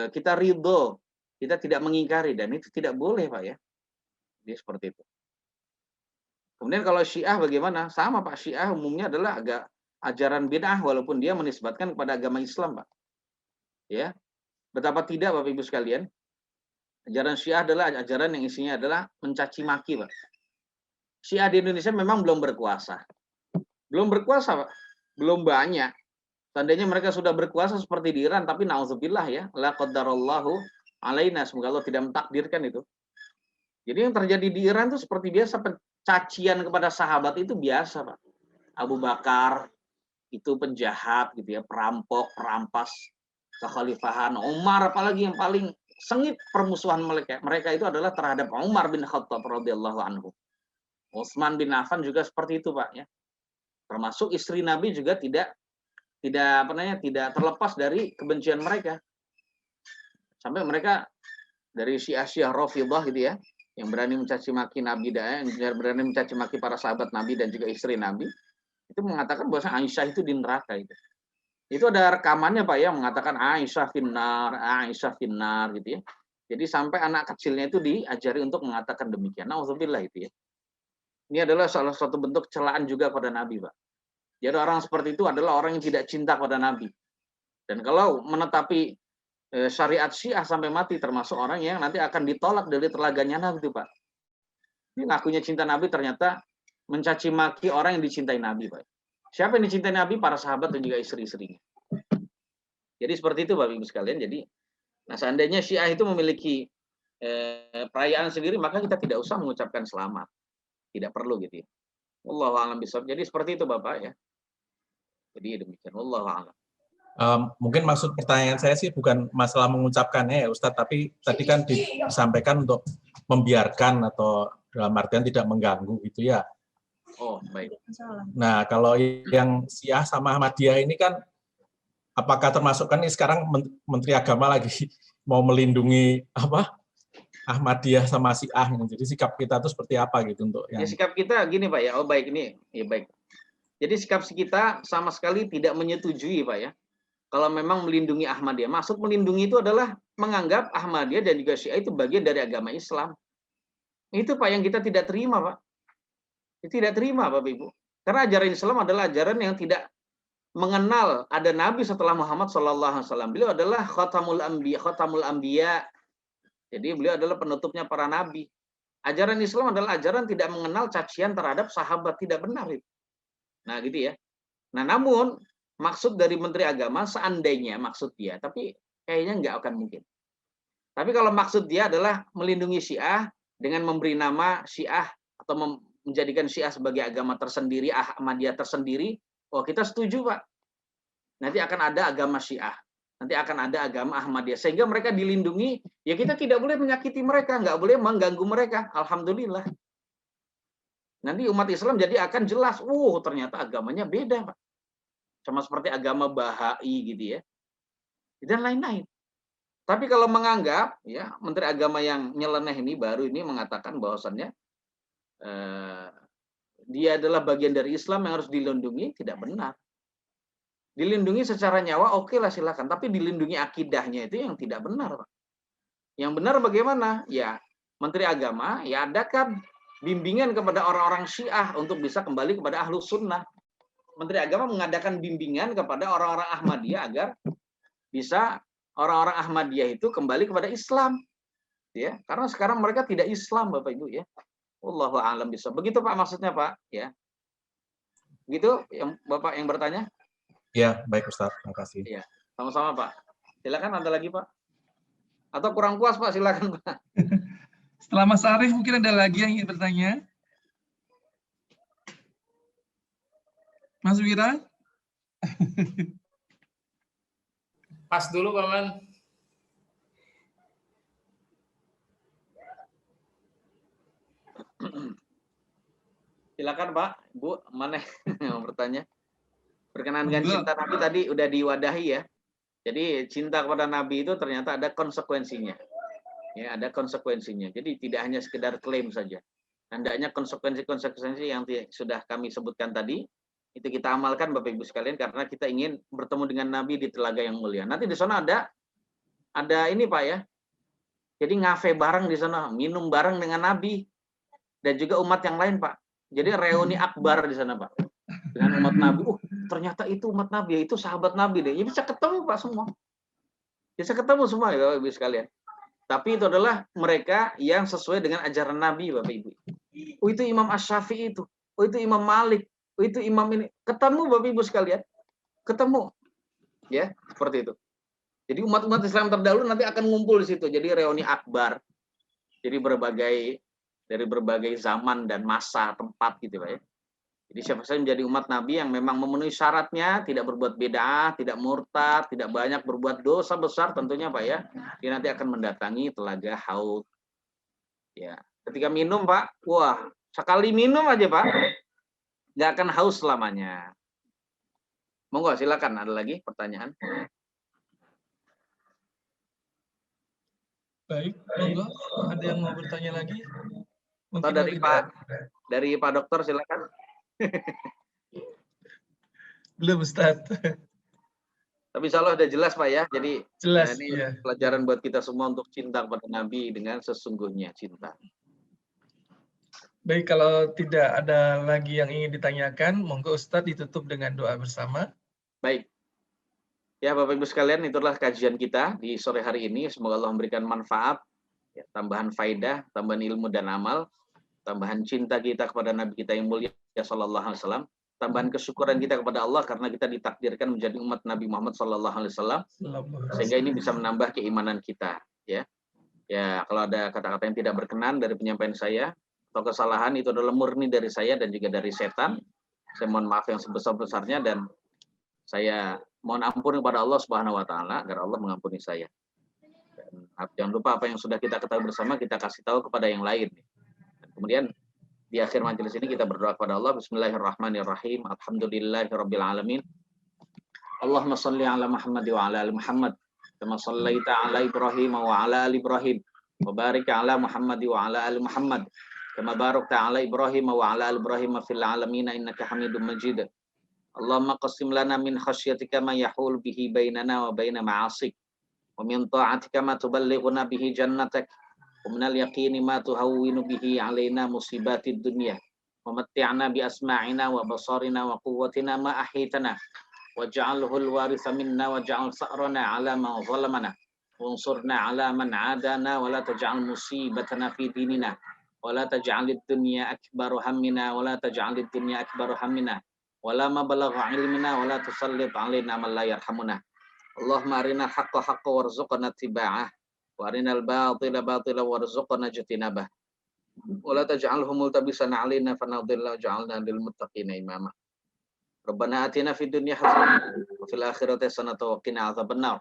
kita ridho, kita tidak mengingkari, dan itu tidak boleh Pak ya. Jadi seperti itu. Kemudian kalau Syiah bagaimana? Sama Pak, Syiah umumnya adalah agak ajaran bid'ah walaupun dia menisbatkan kepada agama Islam Pak. Ya. Betapa tidak Bapak Ibu sekalian? Ajaran Syiah adalah ajaran yang isinya adalah mencaci maki Pak. Syiah di Indonesia memang belum berkuasa. Belum berkuasa Pak. Belum banyak. Seandainya mereka sudah berkuasa seperti di Iran, tapi na'udzubillah ya, la qaddarallahu alaina, semoga Allah tidak mentakdirkan itu. Jadi yang terjadi di Iran itu seperti biasa, cacian kepada sahabat itu biasa Pak. Abu Bakar itu penjahat gitu ya, perampok, perampas kekhalifahan. Umar apalagi yang paling sengit permusuhan mereka itu adalah terhadap Umar bin Khattab radhiyallahu anhu. Utsman bin Affan juga seperti itu Pak ya. Termasuk istri Nabi juga tidak terlepas dari kebencian mereka. Sampai mereka dari Syiah Rafidhah gitu ya, yang berani mencaci maki Nabi dan berani mencaci maki para sahabat Nabi dan juga istri Nabi, itu mengatakan bahwa Aisyah itu di neraka itu. Itu ada rekamannya Pak ya, mengatakan Aisyah finnar gitu ya. Jadi sampai anak kecilnya itu diajari untuk mengatakan demikian. Nauzubillah itu ya. Ini adalah salah satu bentuk celaan juga pada Nabi Pak. Jadi orang seperti itu adalah orang yang tidak cinta pada Nabi. Dan kalau menetapi syariat Syiah sampai mati, termasuk orang yang nanti akan ditolak dari telaganya Nabi itu Pak. Ini ngakunya cinta Nabi ternyata mencaci maki orang yang dicintai Nabi Pak. Siapa yang dicintai Nabi? Para sahabat dan juga istri-istrinya. Jadi seperti itu Bapak Ibu sekalian. Jadi, nah seandainya Syiah itu memiliki perayaan sendiri, maka kita tidak usah mengucapkan selamat. Tidak perlu gitu ya. Wallahu a'lam bishawab. Jadi seperti itu Bapak ya. Jadi demikian. Wallahu a'lam. Mungkin maksud pertanyaan saya sih bukan masalah mengucapkannya ya Ustadz, tapi tadi kan disampaikan untuk membiarkan atau dalam artian tidak mengganggu gitu ya. Oh, baik. Nah, kalau yang Syiah sama Ahmadiyah ini kan apakah termasuk kan ini sekarang Menteri Agama lagi mau melindungi Ahmadiyah sama Syiah, jadi sikap kita itu seperti apa gitu untuk yang... Ya, sikap kita gini Pak ya. Oh baik, ini ya baik. Jadi sikap kita sama sekali tidak menyetujui Pak ya, kalau memang melindungi Ahmadiyah. Maksud melindungi itu adalah menganggap Ahmadiyah dan juga Syiah itu bagian dari agama Islam. Itu Pak yang kita tidak terima Pak. Tidak terima Bapak Ibu. Karena ajaran Islam adalah ajaran yang tidak mengenal ada Nabi setelah Muhammad SAW. Beliau adalah khatamul anbiya. Jadi beliau adalah penutupnya para nabi. Ajaran Islam adalah ajaran tidak mengenal cacian terhadap sahabat, tidak benar itu. Nah gitu ya. Nah namun maksud dari Menteri Agama seandainya maksud dia, tapi kayaknya nggak akan mungkin. Tapi kalau maksud dia adalah melindungi Syiah dengan memberi nama Syiah atau menjadikan Syiah sebagai agama tersendiri, Ahmadiyah tersendiri, oh kita setuju Pak. Nanti akan ada agama Syiah, nanti akan ada agama Ahmadiyah, sehingga mereka dilindungi. Ya kita tidak boleh menyakiti mereka, nggak boleh mengganggu mereka. Alhamdulillah. Nanti umat Islam jadi akan jelas, ternyata agamanya beda Pak. Sama seperti agama Bahai gitu ya, dan lain-lain. Tapi kalau menganggap ya Menteri Agama yang nyeleneh ini baru ini mengatakan bahwasannya dia adalah bagian dari Islam yang harus dilindungi, tidak benar. Dilindungi secara nyawa, oke lah silakan. Tapi dilindungi akidahnya itu yang tidak benar, Pak. Yang benar bagaimana? Ya, Menteri Agama, ya adakan bimbingan kepada orang-orang Syiah untuk bisa kembali kepada Ahlus Sunnah. Menteri Agama mengadakan bimbingan kepada orang-orang Ahmadiyah agar bisa orang-orang Ahmadiyah itu kembali kepada Islam. Ya, karena sekarang mereka tidak Islam, Bapak Ibu ya. Wallahu a'lam bishawab. Begitu Pak maksudnya, Pak, ya. Gitu yang Bapak yang bertanya? Ya, baik Ustaz. Terima kasih. Iya, sama-sama Pak. Silakan ada lagi Pak. Atau kurang puas Pak, silakan Pak. Setelah Mas Arief mungkin ada lagi yang ingin bertanya. Mas Wira? Pas dulu, Paman. Silakan Pak, Bu, mana yang mau bertanya? Berkenaan dengan cinta Nabi tadi udah diwadahi ya. Jadi cinta kepada Nabi itu ternyata ada konsekuensinya. Ya, ada konsekuensinya. Jadi tidak hanya sekedar klaim saja. Hendaknya konsekuensi-konsekuensi yang sudah kami sebutkan tadi itu kita amalkan Bapak Ibu sekalian karena kita ingin bertemu dengan Nabi di telaga yang mulia. Nanti di sana ada ini Pak ya. Jadi ngafe bareng di sana, minum bareng dengan Nabi dan juga umat yang lain Pak. Jadi reuni akbar di sana Pak. Dengan umat Nabi. Ternyata itu umat Nabi, itu sahabat Nabi deh. Ya bisa ketemu Pak semua. Bisa ketemu semua ya Bapak Ibu sekalian. Tapi itu adalah mereka yang sesuai dengan ajaran Nabi Bapak Ibu. Oh itu Imam Asy-Syafi'i itu. Oh itu Imam Malik. Oh itu Imam ini. Ketemu Bapak Ibu sekalian. Ketemu. Ya, seperti itu. Jadi umat-umat Islam terdahulu nanti akan ngumpul di situ. Jadi reuni akbar. Jadi dari berbagai zaman dan masa, tempat gitu Pak ya. Jadi siapa saja menjadi umat Nabi yang memang memenuhi syaratnya, tidak berbuat bid'ah, tidak murtad, tidak banyak berbuat dosa besar tentunya Pak ya. Dia nanti akan mendatangi telaga Haud. Ya, ketika minum Pak, wah, sekali minum aja Pak, nggak akan haus selamanya. Monggo silakan, ada lagi pertanyaan? Baik, monggo. Ada yang mau bertanya lagi? Mungkin dari Pak Dokter silakan. Belum Ustaz. Tapi insya Allah udah jelas Pak ya. Jadi jelas, ini ya. pelajaran buat kita semua untuk cinta kepada Nabi dengan sesungguhnya cinta. Baik, kalau tidak ada lagi yang ingin ditanyakan, monggo Ustadz ditutup dengan doa bersama. Baik. Ya Bapak Ibu sekalian, itulah kajian kita di sore hari ini. Semoga Allah memberikan manfaat, ya, tambahan faidah, tambahan ilmu dan amal, tambahan cinta kita kepada Nabi kita yang mulia Sallallahu Alaihi Wasallam, tambahan kesyukuran kita kepada Allah karena kita ditakdirkan menjadi umat Nabi Muhammad Sallallahu Alaihi Wasallam, sehingga ini bisa menambah keimanan kita. Ya, kalau ada kata-kata yang tidak berkenan dari penyampaian saya atau kesalahan itu adalah murni dari saya dan juga dari setan. Saya mohon maaf yang sebesar-besarnya dan saya mohon ampun kepada Allah Subhanahu Wa Taala agar Allah mengampuni saya. Dan jangan lupa apa yang sudah kita ketahui bersama kita kasih tahu kepada yang lain. Kemudian di akhir majelis ini kita berdoa kepada Allah. Bismillahirrahmanirrahim. Alhamdulillahirabbil alamin. Allahumma shalli ala Muhammad wa ala ali Muhammad kama shallaita ala Ibrahim wa ala ali Ibrahim wa barik ala Muhammad wa ala ali Muhammad kama barakta ala Ibrahim wa ala ali Ibrahim fil alamin innaka Hamidum Majid. Allahumma qassim lana min khasyatika ma yahul bihi bainana wa baina ma'asik wa min ta'atika ma tuballighuna bihi jannatak wa minal yaqini ma tuhawwinu bihi alaina musibatid dunya wa matti'na bi asma'ina wa basarina wa quwwatina ma ahitana waj'alhu al-waritha minna waj'al sa'rana 'ala man zalamana wansurna 'ala man 'adana wa la taj'al musibatana fi dinina wa la taj'alid dunya akbaru hammina wa la taj'alid dunya akbaru hammina wa la mablagha 'ilmina wa la tusallit 'alaina man la yarhamuna. Allahumma arina al-haqqa haqqan warzuqna ittiba'ah wa arinal batila batila warzuqna ijtinabah wa la taj'alhu multabisan 'alaina fanadhilla waj'alna lil muttaqina imama. Rabbana atina fid dunya hasanah wa fil akhirati hasanah wa qina adzabannar.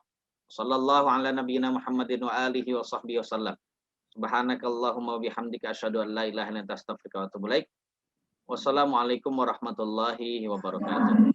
Sallallahu ala nabiyyina Muhammadin wa alihi wa sahbihi wasallam. Subhanakallahumma wa bihamdika asyhadu an la ilaha illa anta astaghfiruka wa atubu ilaik. Wassalamualaikum warahmatullahi wabarakatuh.